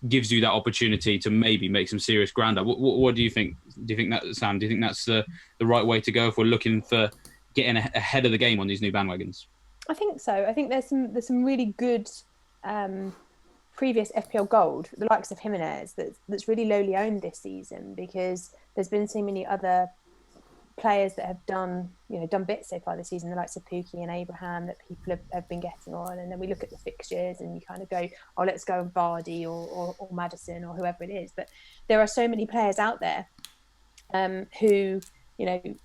gives you that opportunity to maybe make some serious ground up. What do you think? Do you think that, Sam? Do you think that's the right way to go if we're looking for getting ahead of the game on these new bandwagons? I think so. I think there's some really good previous FPL gold, the likes of Jimenez, that's really lowly owned this season, because there's been so many other players that have done bits so far this season, the likes of Pukki and Abraham, that people have been getting on. And then we look at the fixtures and you kind of go, oh, let's go with Vardy or Maddison or whoever it is. But there are so many players out there who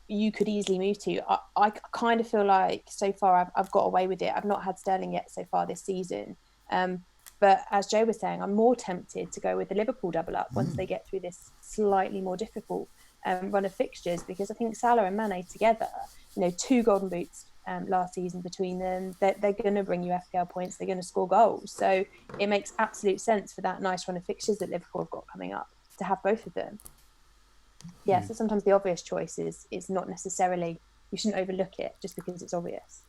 you could easily move to. I kind of feel like so far I've got away with it. I've not had Sterling yet so far this season, but as Joe was saying, I'm more tempted to go with the Liverpool double up once they get through this slightly more difficult run of fixtures, because I think Salah and Mane together, 2 golden boots last season between them, they're going to bring you FPL points, they're going to score goals. So it makes absolute sense for that nice run of fixtures that Liverpool have got coming up to have both of them. Yeah, so sometimes the obvious choice is not necessarily, you shouldn't overlook it just because it's obvious.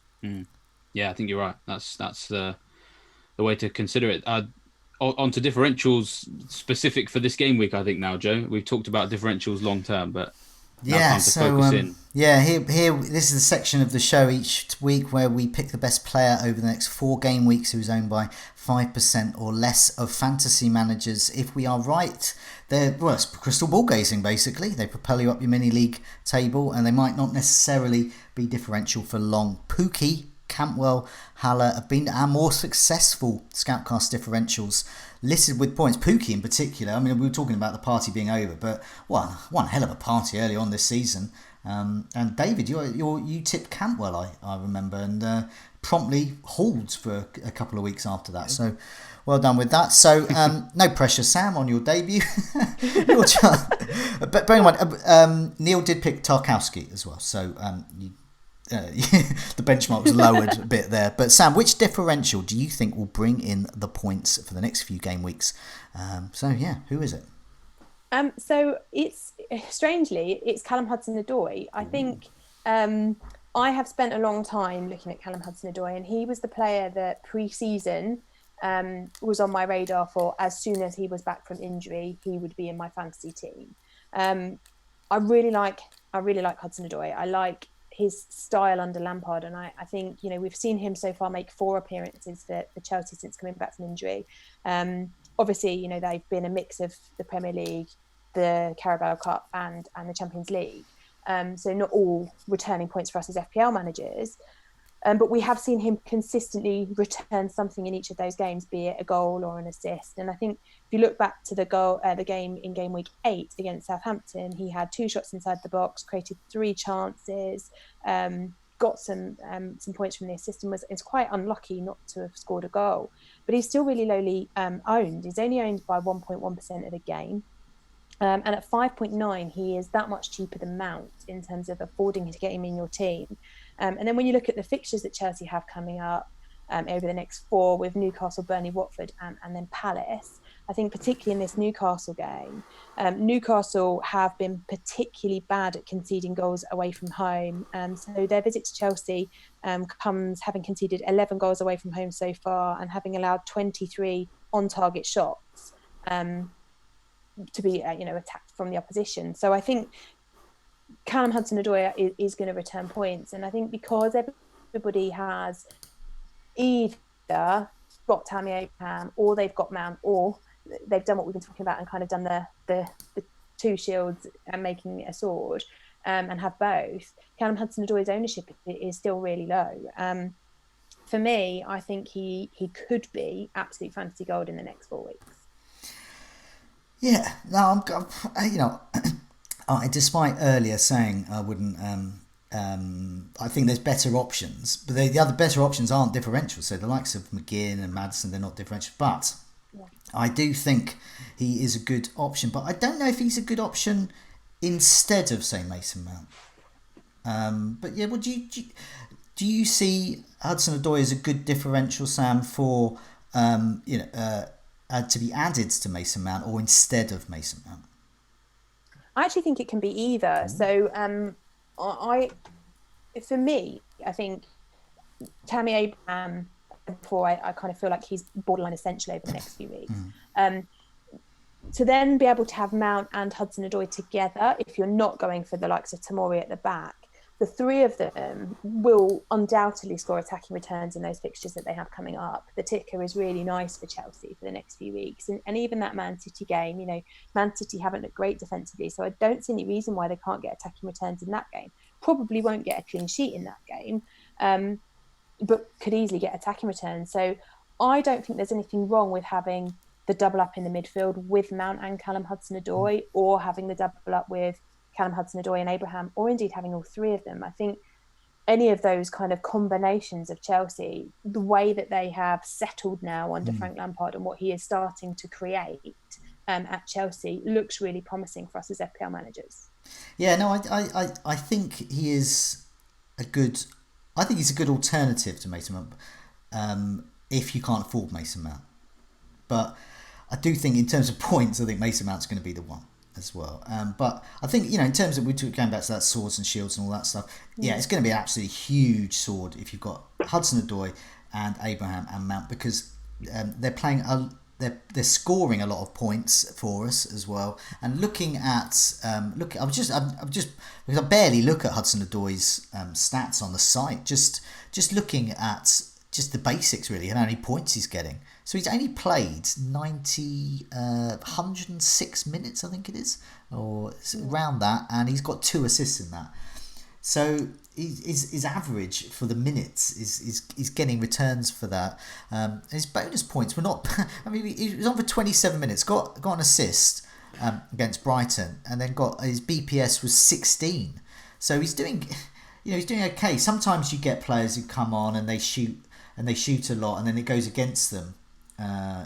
Yeah, I think you're right. That's the way to consider it. On to differentials specific for this game week, I think now, Joe. We've talked about differentials long term, but now time to focus in. Yeah, here this is the section of the show each week where we pick the best player over the next 4 game weeks who's owned by 5% or less of fantasy managers. If we are right, it's crystal ball gazing basically. They propel you up your mini league table, and they might not necessarily be differential for long. Pukki, Campbell, Haller have been our more successful Scoutcast differentials listed with points. Pookie in particular. I mean, we were talking about the party being over, but one hell of a party early on this season. And David, you tipped Cantwell, I remember, and promptly hauled for a couple of weeks after that. So well done with that. So no pressure, Sam, on your debut. But bear in mind, Neil did pick Tarkowski as well. So the benchmark was lowered a bit there. But Sam, which differential do you think will bring in the points for the next few game weeks? Who is it? So it's strangely Callum Hudson-Odoi. I think I have spent a long time looking at Callum Hudson-Odoi, and he was the player that pre-season was on my radar for as soon as he was back from injury, he would be in my fantasy team. I really like Hudson-Odoi. I like his style under Lampard, and I think we've seen him so far make 4 appearances for Chelsea since coming back from injury. Obviously, they've been a mix of the Premier League, the Carabao Cup, and the Champions League. So not all returning points for us as FPL managers. But we have seen him consistently return something in each of those games, be it a goal or an assist. And I think if you look back to the game in game week 8 against Southampton, he had 2 shots inside the box, created 3 chances, got some points from the assist, and is quite unlucky not to have scored a goal. But he's still really lowly owned. He's only owned by 1.1% of the game. And at 5.9, he is that much cheaper than Mount in terms of affording to get him in your team. And then when you look at the fixtures that Chelsea have coming up over the next 4 with Newcastle, Burnley, Watford, and then Palace, I think particularly in this Newcastle game, Newcastle have been particularly bad at conceding goals away from home. So their visit to Chelsea comes having conceded 11 goals away from home so far and having allowed 23 on-target shots to be attacked from the opposition. So I think Callum Hudson-Odoi is going to return points, and I think because everybody has either got Tammy Abraham or they've got Mount, or they've done what we've been talking about and kind of done the 2 shields and making it a sword, and have both. Callum Hudson-Odoi's ownership is still really low. For me, I think he could be absolute fantasy gold in the next 4 weeks. Yeah, no, despite earlier saying I wouldn't, I think there's better options, but the other better options aren't differential. So the likes of McGinn and Maddison, they're not differential. But I do think he is a good option. But I don't know if he's a good option instead of, say, Mason Mount. But yeah, do you see Hudson-Odoi as a good differential, Sam, for to be added to Mason Mount or instead of Mason Mount? I actually think it can be either. So for me, I think Tammy Abraham, before I kind of feel like he's borderline essential over the next few weeks. To then be able to have Mount and Hudson-Odoi together, if you're not going for the likes of Tomori at the back, the 3 of them will undoubtedly score attacking returns in those fixtures that they have coming up. The ticker is really nice for Chelsea for the next few weeks. And even that Man City game, Man City haven't looked great defensively, so I don't see any reason why they can't get attacking returns in that game. Probably won't get a clean sheet in that game, but could easily get attacking returns. So I don't think there's anything wrong with having the double up in the midfield with Mount and Callum Hudson-Odoi, or having the double up with Callum Hudson-Odoi and Abraham, or indeed having all 3 of them. I think any of those kind of combinations of Chelsea, the way that they have settled now under Frank Lampard and what he is starting to create at Chelsea, looks really promising for us as FPL managers. Yeah, no, I think he is he's a good alternative to Mason Mount if you can't afford Mason Mount. But I do think in terms of points, I think Mason Mount's going to be the one as well. But I think, in terms of, going back to that swords and shields and all that stuff, it's going to be an absolutely huge sword if you've got Hudson-Odoi and Abraham and Mount, because they're playing they're scoring a lot of points for us as well. And looking at I'm just because I barely look at Hudson-Odoi's stats on the site, just looking at just the basics really, and how many points he's getting. So he's only played 106 minutes, I think it is, or around that, and he's got 2 assists in that. So his average for the minutes is getting returns for that. His bonus points were not. I mean, he was on for 27 minutes, got an assist against Brighton, and then got his BPS was 16. So he's doing okay. Sometimes you get players who come on and they shoot a lot, and then it goes against them.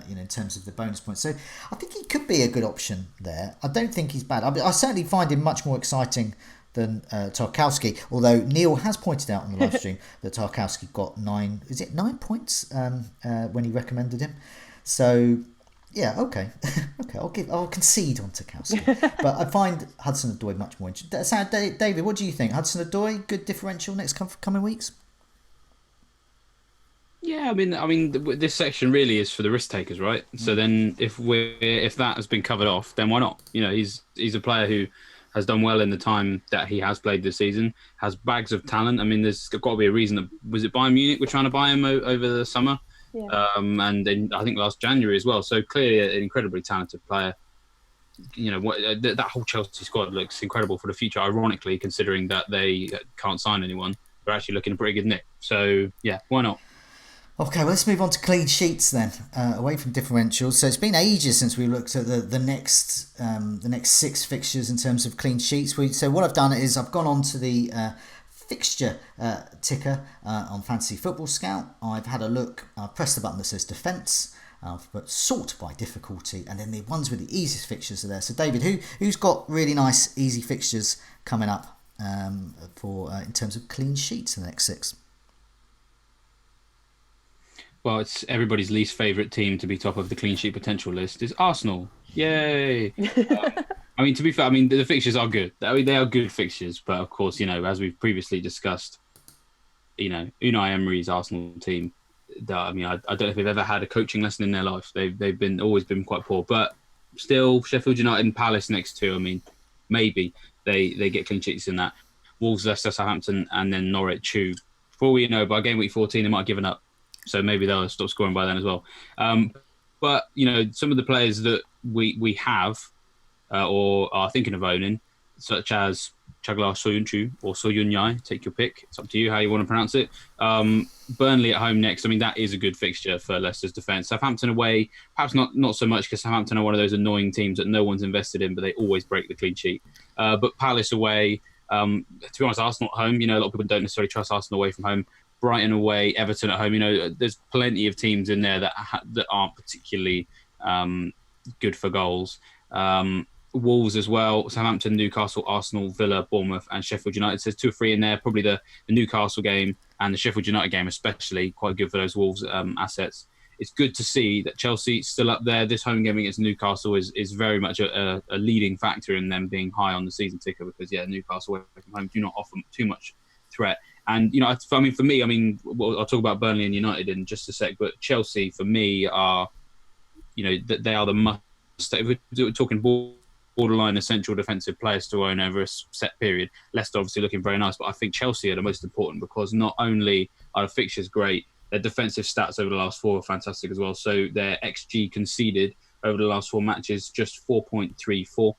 In terms of the bonus points. So I think he could be a good option there. I don't think he's bad. I certainly find him much more exciting than Tarkowski, although Neil has pointed out on the live stream that Tarkowski got 9 points when he recommended him. So yeah, okay, I'll concede on Tarkowski, but I find Hudson-Odoi much more interesting. So David, what do you think? Hudson-Odoi, good differential next coming weeks? Yeah, I mean, this section really is for the risk takers, right? So then, if that has been covered off, then why not? He's a player who has done well in the time that he has played this season. Has bags of talent. I mean, there's got to be a reason that was it Bayern Munich were trying to buy him over the summer, and then I think last January as well. So clearly, an incredibly talented player. That whole Chelsea squad looks incredible for the future. Ironically, considering that they can't sign anyone, they're actually looking in pretty good nick. So yeah, why not? Okay, well, let's move on to clean sheets then, away from differentials. So it's been ages since we looked at the next 6 fixtures in terms of clean sheets. So what I've done is I've gone on to the fixture ticker on Fantasy Football Scout. I've had a look. I've pressed the button that says defence. I've put sort by difficulty, and then the ones with the easiest fixtures are there. So David, who's got really nice easy fixtures coming up for in terms of clean sheets in the next 6? Well, it's everybody's least favourite team to be top of the clean sheet potential list is Arsenal. Yay! To be fair, the fixtures are good. They are good fixtures, but of course, as we've previously discussed, Unai Emery's Arsenal team. I don't know if they've ever had a coaching lesson in their life. They've always been quite poor, but still, Sheffield United and Palace next to. Maybe they get clean sheets in that. Wolves, Leicester, Southampton, and then Norwich. Who, for all we know, by game week 14, they might have given up. So maybe they'll stop scoring by then as well. But some of the players that we have or are thinking of owning, such as Chaglar Soyuncu or Soyuncu, take your pick. It's up to you how you want to pronounce it. Burnley at home next. That is a good fixture for Leicester's defence. Southampton away, perhaps not so much because Southampton are one of those annoying teams that no one's invested in, but they always break the clean sheet. But Palace away, to be honest, Arsenal at home. A lot of people don't necessarily trust Arsenal away from home. Brighton away, Everton at home. There's plenty of teams in there that aren't particularly good for goals. Wolves as well, Southampton, Newcastle, Arsenal, Villa, Bournemouth, and Sheffield United. So there's 2 or 3 in there. Probably the Newcastle game and the Sheffield United game, especially, quite good for those Wolves assets. It's good to see that Chelsea's still up there. This home game against Newcastle is very much a leading factor in them being high on the season ticker because Newcastle away from home do not offer too much threat. And, for me, I'll talk about Burnley and United in just a sec, but Chelsea, for me, are, they are the must. If we're talking borderline essential defensive players to own over a set period, Leicester obviously looking very nice, but I think Chelsea are the most important because not only are the fixtures great, their defensive stats over the last 4 are fantastic as well. So their XG conceded over the last 4 matches, just 4.34,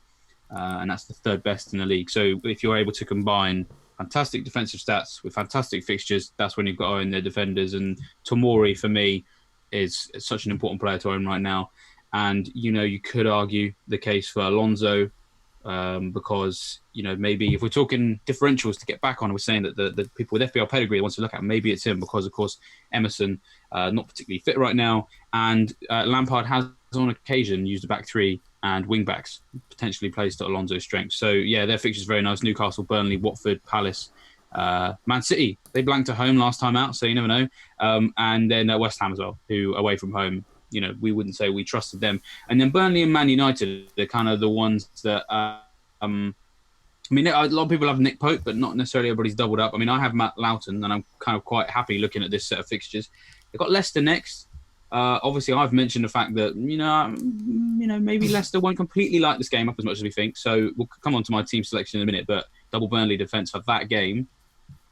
and that's the 3rd best in the league. So if you're able to combine fantastic defensive stats with fantastic fixtures, that's when you've got to own their defenders. And Tomori, for me, is such an important player to own right now. And, you could argue the case for Alonso because, maybe if we're talking differentials to get back on, we're saying that the people with FPL pedigree wants to look at, maybe it's him because, of course, Emerson, not particularly fit right now. And Lampard has, on occasion, used a back 3 and wing-backs potentially placed at Alonso's strength. So, their fixture's very nice. Newcastle, Burnley, Watford, Palace, Man City. They blanked at home last time out, so you never know. And then West Ham as well, who away from home, we wouldn't say we trusted them. And then Burnley and Man United are kind of the ones that... a lot of people have Nick Pope, but not necessarily everybody's doubled up. I have Matt Loughton, and I'm kind of quite happy looking at this set of fixtures. They've got Leicester next. Obviously, I've mentioned the fact that, maybe Leicester won't completely light this game up as much as we think. So we'll come on to my team selection in a minute, but double Burnley defence for that game,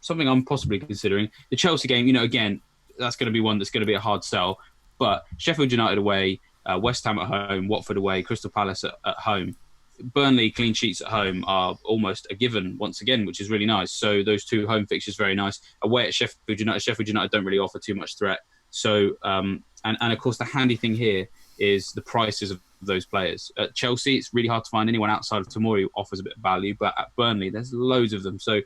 something I'm possibly considering. The Chelsea game, again, that's going to be one that's going to be a hard sell. But Sheffield United away, West Ham at home, Watford away, Crystal Palace at home. Burnley clean sheets at home are almost a given once again, which is really nice. So those 2 home fixtures very nice. Away at Sheffield United don't really offer too much threat. So and of course the handy thing here is the prices of those players. At Chelsea, it's really hard to find anyone outside of Tomori who offers a bit of value, but at Burnley, there's loads of them. So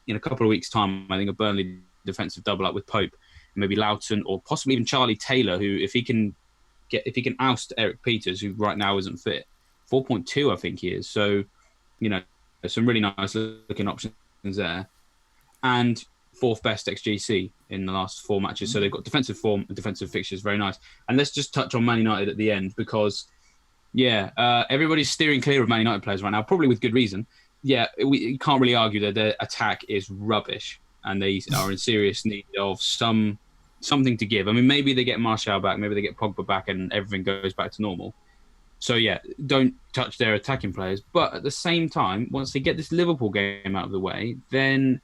in a couple of weeks' time, I think a Burnley defensive double up with Pope, maybe Loughton, or possibly even Charlie Taylor, who if he can oust Eric Peters, who right now isn't fit, 4.2 I think he is. So there's some really nice looking options there, and 4th best XGC in the last 4 matches. So they've got defensive form and defensive fixtures, very nice. And let's just touch on Man United at the end, because everybody's steering clear of Man United players right now, probably with good reason. We can't really argue that their attack is rubbish and they are in serious need of something to give. I mean, maybe they get Martial back, maybe they get Pogba back and everything goes back to normal. So, don't touch their attacking players. But at the same time, once they get this Liverpool game out of the way, then,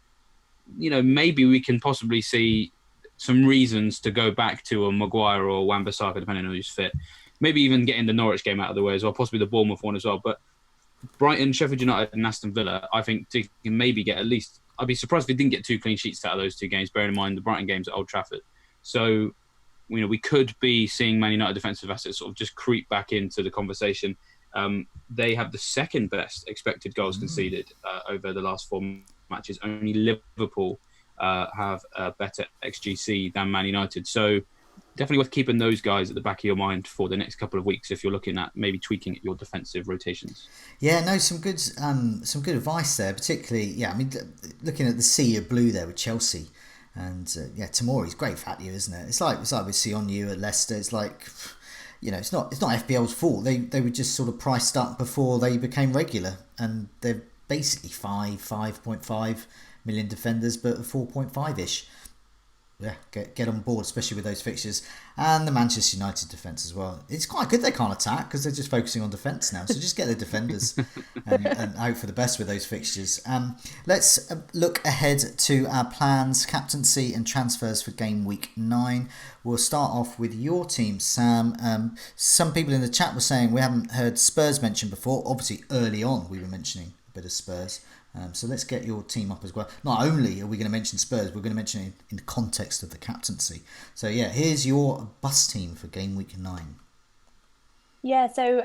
maybe we can possibly see some reasons to go back to a Maguire or Wan-Bissaka, depending on who's fit. Maybe even getting the Norwich game out of the way as well, possibly the Bournemouth one as well. But Brighton, Sheffield United and Aston Villa, I think they can maybe get at least... I'd be surprised if they didn't get 2 clean sheets out of those 2 games, bearing in mind the Brighton games at Old Trafford. So, we could be seeing Man United defensive assets sort of just creep back into the conversation. They have the 2nd best expected goals conceded over the last 4 matches. Only Liverpool have a better XGC than Man United. So definitely worth keeping those guys at the back of your mind for the next couple of weeks if you're looking at maybe tweaking your defensive rotations. Yeah, no, some good advice there. Particularly, looking at the sea of blue there with Chelsea, and Tomori's great value, isn't it? It's like with Sionyu at Leicester. It's like, it's not FPL's fault. They were just sort of priced up before they became regular, and they're basically 5.5 million defenders, but 4.5-ish. Yeah, get on board, especially with those fixtures. And the Manchester United defence as well. It's quite good they can't attack because they're just focusing on defence now. So just get the defenders and hope for the best with those fixtures. Let's look ahead to our plans, captaincy and transfers for game week 9. We'll start off with your team, Sam. Some people in the chat were saying we haven't heard Spurs mentioned before. Obviously, early on we were mentioning a bit of Spurs. So let's get your team up as well. Not only are we going to mention Spurs, we're going to mention it in the context of the captaincy. So here's your bus team for game week 9. Yeah, so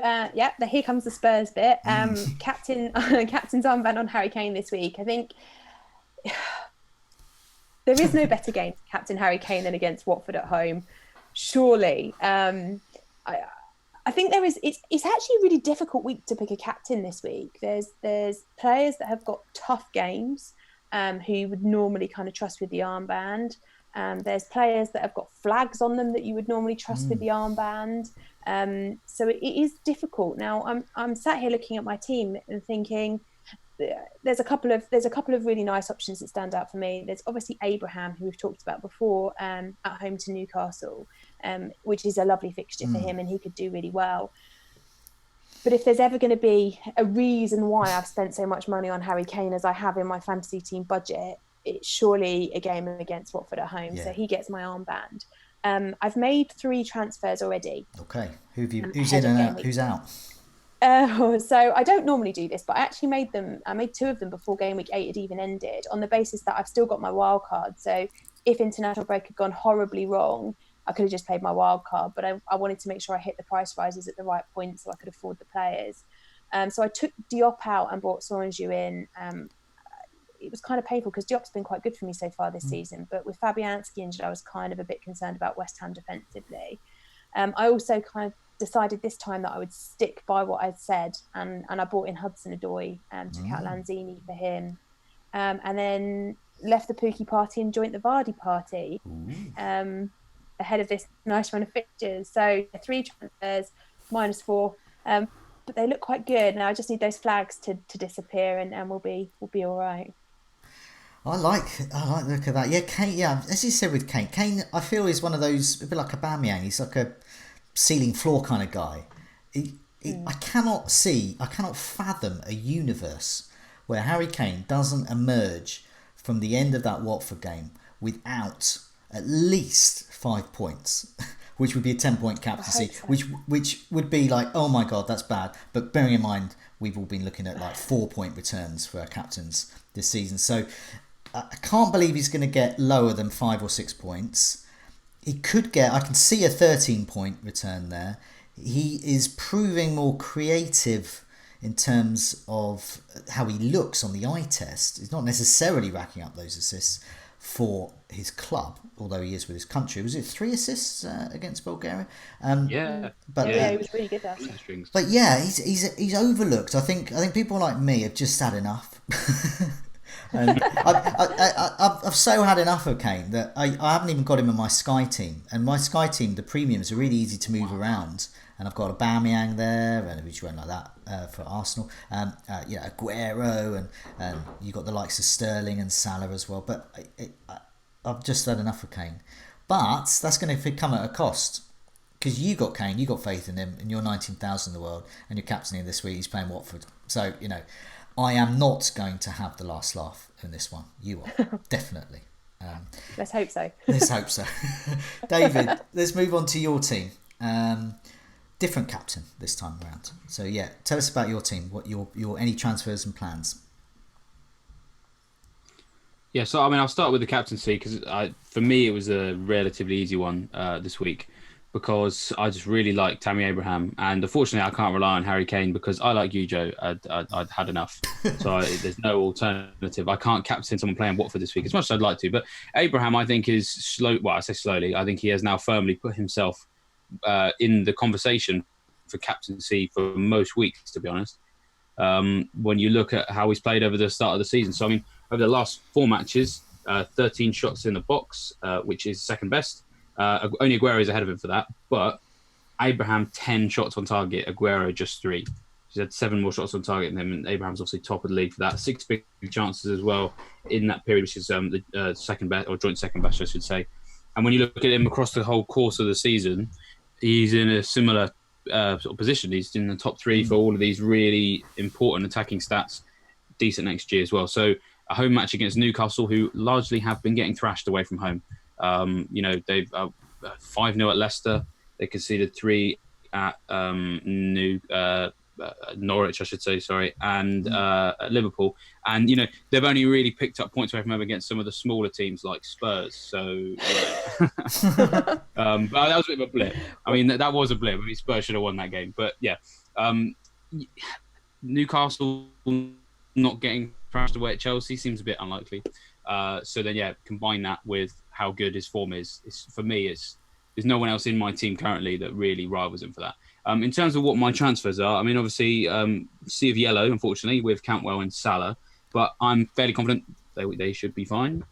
here comes the Spurs bit. Captain's armband on Harry Kane this week. I think there is no better game to captain Harry Kane than against Watford at home. Surely. I think there is. It's actually a really difficult week to pick a captain this week. There's players that have got tough games, who you would normally kind of trust with the armband. There's players that have got flags on them that you would normally trust with the armband. So it is difficult. Now I'm sat here looking at my team and thinking there's a couple of really nice options that stand out for me. There's obviously Abraham, who we've talked about before, at home to Newcastle, which is a lovely fixture for him, and he could do really well. But if there's ever going to be a reason why I've spent so much money on Harry Kane as I have in my fantasy team budget, it's surely a game against Watford at home. So he gets my armband. I've made 3 transfers already. Okay, who's in and out? Who's out? So I don't normally do this, but I actually made 2 of them before game week 8 had even ended, on the basis that I've still got my wild card. So if international break had gone horribly wrong, I could have just played my wild card, but I wanted to make sure I hit the price rises at the right point so I could afford the players. So I took Diop out and brought Soranju in. It was kind of painful because Diop's been quite good for me so far this season, but with Fabianski injured, I was kind of a bit concerned about West Ham defensively. I also kind of decided this time that I would stick by what I'd said, and I brought in Hudson-Odoi and took out Lanzini for him, and then left the Pookie party and joined the Vardy party ahead of this nice run of fixtures. So 3 transfers, -4, but they look quite good. Now I just need those flags to disappear, and we'll be all right. I like the look of that. Yeah, Kane. Yeah, as you said with Kane, I feel is one of those, a bit like Aubameyang. He's like a ceiling floor kind of guy. I cannot fathom a universe where Harry Kane doesn't emerge from the end of that Watford game without at least 5 points. which would be a 10-point captaincy, so. which would be like, oh my God, that's bad. But bearing in mind, we've all been looking at like 4-point returns for our captains this season. So I can't believe he's going to get lower than 5 or 6 points. He could get, I can see a 13-point return there. He is proving more creative in terms of how he looks on the eye test. He's not necessarily racking up those assists for his club, although he is with his country. Was it 3 assists against Bulgaria? But he was really good at that. But yeah, he's overlooked. I think people like me have just had enough. And I've so had enough of Kane that I haven't even got him in my Sky team. And my Sky team, the premiums are really easy to move around. And I've got a Aubameyang there, and which went like that for Arsenal. Aguero, and you've got the likes of Sterling and Salah as well. But I've just had enough of Kane. But that's going to come at a cost. Because you got Kane, you got faith in him, and you're 19,000 in the world, and you're captaining this week, he's playing Watford. So, I am not going to have the last laugh in this one. You are, definitely. Let's hope so. Let's hope so. David, let's move on to your team. Different captain this time around. So yeah, tell us about your team. What your any transfers and plans? Yeah, so I mean, I'll start with the captaincy because for me it was a relatively easy one this week because I just really like Tammy Abraham, and unfortunately I can't rely on Harry Kane because I like you, Joe. I'd had enough, so there's no alternative. I can't captain someone playing Watford this week as much as I'd like to. But Abraham, I think, is slow. Well, I say slowly. I think he has now firmly put himself in the conversation for captaincy for most weeks, to be honest. When you look at how he's played over the start of the season. So, I mean, over the last 4 matches, 13 shots in the box, which is second best. Only Aguero is ahead of him for that. But Abraham, 10 shots on target. Aguero, just 3. He's had 7 more shots on target than him, and Abraham's obviously top of the league for that. 6 big chances as well in that period, which is the second best, or joint second best, I should say. And when you look at him across the whole course of the season, he's in a similar sort of position. He's in the top 3 for all of these really important attacking stats, decent next year as well. So a home match against Newcastle, who largely have been getting thrashed away from home. They've 5-0 at Leicester. They conceded 3 at Norwich, I should say, sorry, and at Liverpool. And, they've only really picked up points away from home against some of the smaller teams like Spurs. So, but that was a bit of a blip. I mean, that was a blip. I mean, Spurs should have won that game. But, yeah, Newcastle not getting thrashed away at Chelsea seems a bit unlikely. So then, yeah, combine that with how good his form is. For me, there's no one else in my team currently that really rivals him for that. In terms of what my transfers are, I mean, obviously, sea of yellow, unfortunately, with Cantwell and Salah, but I'm fairly confident they should be fine.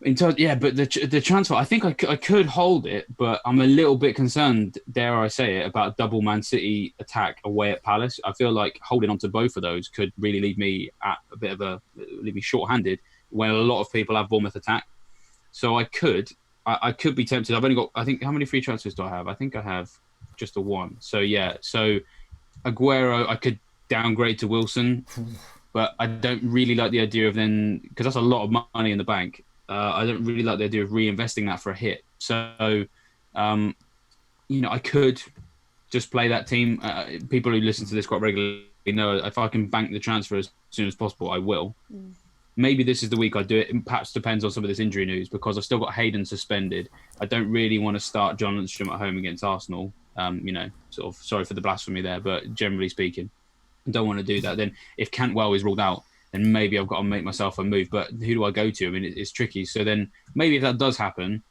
In terms, but the transfer, I think I could hold it, but I'm a little bit concerned, dare I say it, about double Man City attack away at Palace. I feel like holding on to both of those could really leave me short-handed when a lot of people have Bournemouth attack. So I could be tempted. I've only got, I think, how many free transfers do I have? I think I have just the one. So yeah, so Aguero, I could downgrade to Wilson, but I don't really like the idea of then, because that's a lot of money in the bank. I don't really like the idea of reinvesting that for a hit. So, I could just play that team. People who listen to this quite regularly know if I can bank the transfer as soon as possible, I will. Maybe this is the week I do it. It perhaps depends on some of this injury news because I've still got Hayden suspended. I don't really want to start John Lundstrom at home against Arsenal. Sort of sorry for the blasphemy there, but generally speaking, I don't want to do that. Then if Cantwell is ruled out, then maybe I've got to make myself a move. But who do I go to? I mean, it's tricky. So then maybe if that does happen,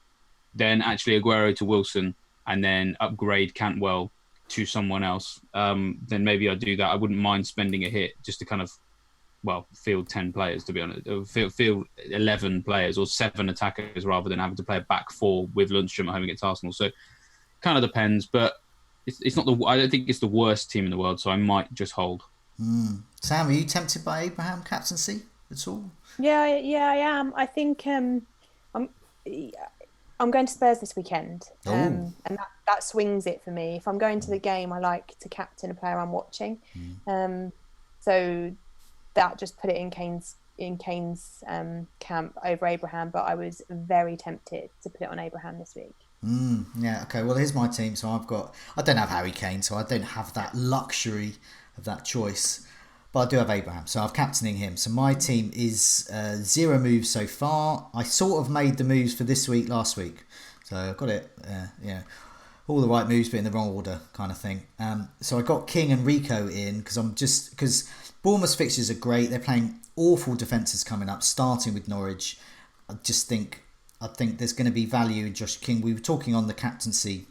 then actually Aguero to Wilson and then upgrade Cantwell to someone else. Then maybe I'd do that. I wouldn't mind spending a hit just to kind of, field 10 players, to be honest. Field 11 players or 7 attackers rather than having to play a back 4 with Lundstrom at home against Arsenal. So kind of depends, but it's not I don't think it's the worst team in the world, so I might just hold. Sam, are you tempted by Abraham captaincy at all? Yeah, I am. I think I'm going to Spurs this weekend, and that swings it for me. If I'm going to the game, I like to captain a player I'm watching. So that just put it in Kane's camp over Abraham, but I was very tempted to put it on Abraham this week. Yeah, okay, well, here's my team. So I don't have Harry Kane, so I don't have that luxury of that choice. But I do have Abraham, so I'm captaining him. So my team is 0 moves so far. I sort of made the moves for this week last week. So I got it, all the right moves, but in the wrong order kind of thing. So I got King and Rico in because Bournemouth's fixtures are great. They're playing awful defences coming up, starting with Norwich. I think there's going to be value in Josh King. We were talking on the captaincy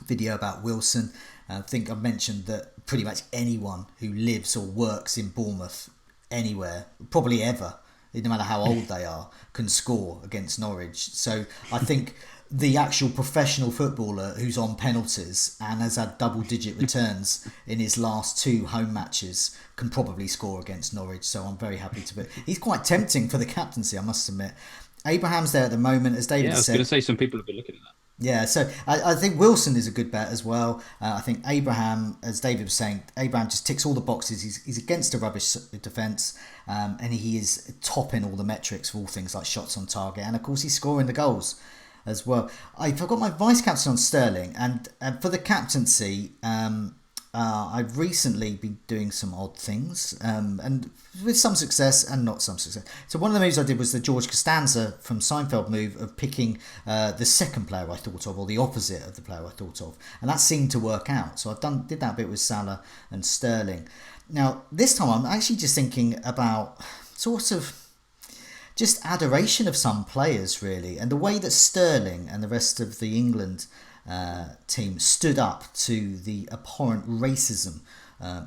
video about Wilson. I think I've mentioned that pretty much anyone who lives or works in Bournemouth anywhere, probably ever, no matter how old they are, can score against Norwich. So I think the actual professional footballer who's on penalties and has had double-digit returns in his last 2 home matches can probably score against Norwich. So I'm very happy to. He's quite tempting for the captaincy, I must admit. Abraham's there at the moment, as David said. I was going to say some people have been looking at that. Yeah, so I think Wilson is a good bet as well. I think Abraham, as David was saying, Abraham just ticks all the boxes. He's against a rubbish defence, and he is topping all the metrics for all things like shots on target. And of course, he's scoring the goals as well. I've got my vice captain on Sterling, and for the captaincy, I've recently been doing some odd things, and with some success and not some success. So one of the moves I did was the George Costanza from Seinfeld move of picking the second player I thought of, or the opposite of the player I thought of, and that seemed to work out. So did that bit with Salah and Sterling. Now this time I'm actually just thinking about sort of just adoration of some players really, and the way that Sterling and the rest of the England team stood up to the abhorrent racism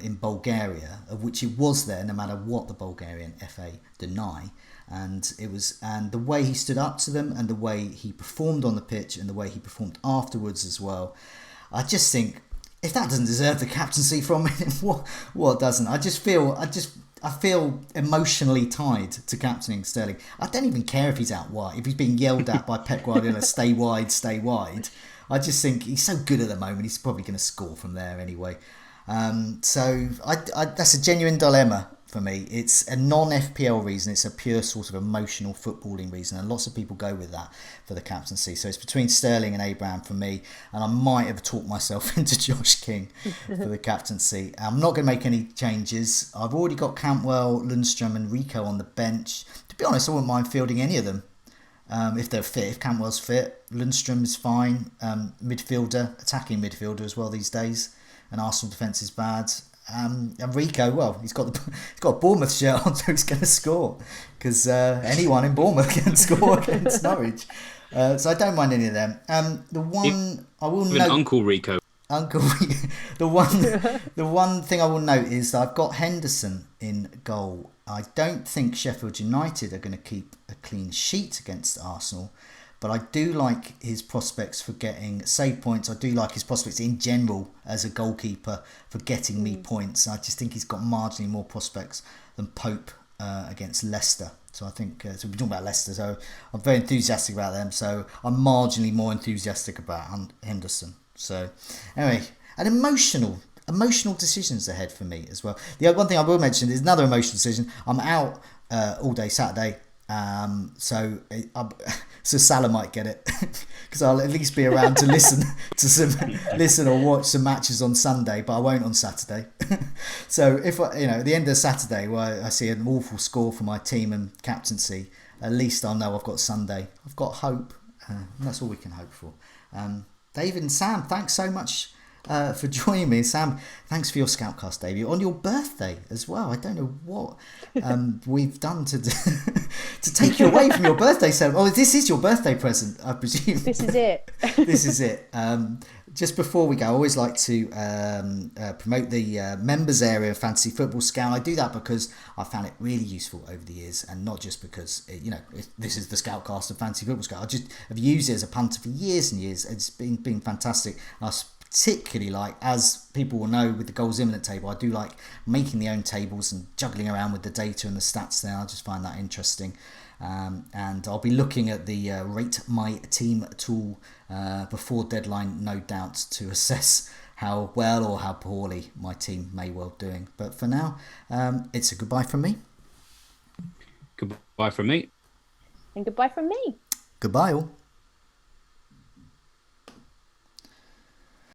in Bulgaria, of which it was there no matter what the Bulgarian FA deny, and the way he stood up to them and the way he performed on the pitch and the way he performed afterwards as well. I just think if that doesn't deserve the captaincy from him, what doesn't? I feel emotionally tied to captaining Sterling. I don't even care if he's out wide, if he's being yelled at by Pep Guardiola, stay wide, stay wide. I just think he's so good at the moment, he's probably going to score from there anyway. So that's a genuine dilemma for me. It's a non-FPL reason, it's a pure sort of emotional footballing reason, and lots of people go with that for the captaincy. So it's between Sterling and Abraham for me, and I might have talked myself into Josh King for the captaincy. I'm not going to make any changes. I've already got Cantwell, Lundstram and Rico on the bench. To be honest, I wouldn't mind fielding any of them. If they're fit, if Cantwell's fit, Lundstram is fine. Midfielder, attacking midfielder as well these days. And Arsenal defence is bad. And Rico, well, he's got a Bournemouth shirt on, so he's going to score because anyone in Bournemouth can score against Norwich. So I don't mind any of them. The one I will note, Uncle Rico. The one thing I will note is that I've got Henderson in goal. I don't think Sheffield United are going to keep a clean sheet against Arsenal, but I do like his prospects for getting save points. I do like his prospects in general as a goalkeeper for getting me points. I just think he's got marginally more prospects than Pope against Leicester. So I think, so we're talking about Leicester, so I'm very enthusiastic about them. So I'm marginally more enthusiastic about Henderson. So anyway, an emotional decisions ahead for me as well. The one thing I will mention is another emotional decision. I'm out all day Saturday, so Salah might get it because I'll at least be around to listen or watch some matches on Sunday, but I won't on Saturday. So if at the end of Saturday where I see an awful score for my team and captaincy, at least I'll know I've got Sunday. I've got hope. And that's all we can hope for. David and Sam, thanks so much for joining me. Sam, thanks for your Scoutcast debut on your birthday as well. I don't know what we've done to take you away from your birthday. So, this is your birthday present, I presume. This is it. This is it. Just before we go, I always like to promote the members area of Fantasy Football Scout. I do that because I found it really useful over the years, and not just because this is the Scoutcast of Fantasy Football Scout. I just have used it as a punter for years and years. It's been fantastic. I particularly like, as people will know with the goals imminent table, I do like making the own tables and juggling around with the data and the stats there. I just find that interesting. And I'll be looking at the Rate My Team tool before deadline, no doubt, to assess how well or how poorly my team may well doing. But for now, it's a goodbye from me. Goodbye from me. And goodbye from me. Goodbye all.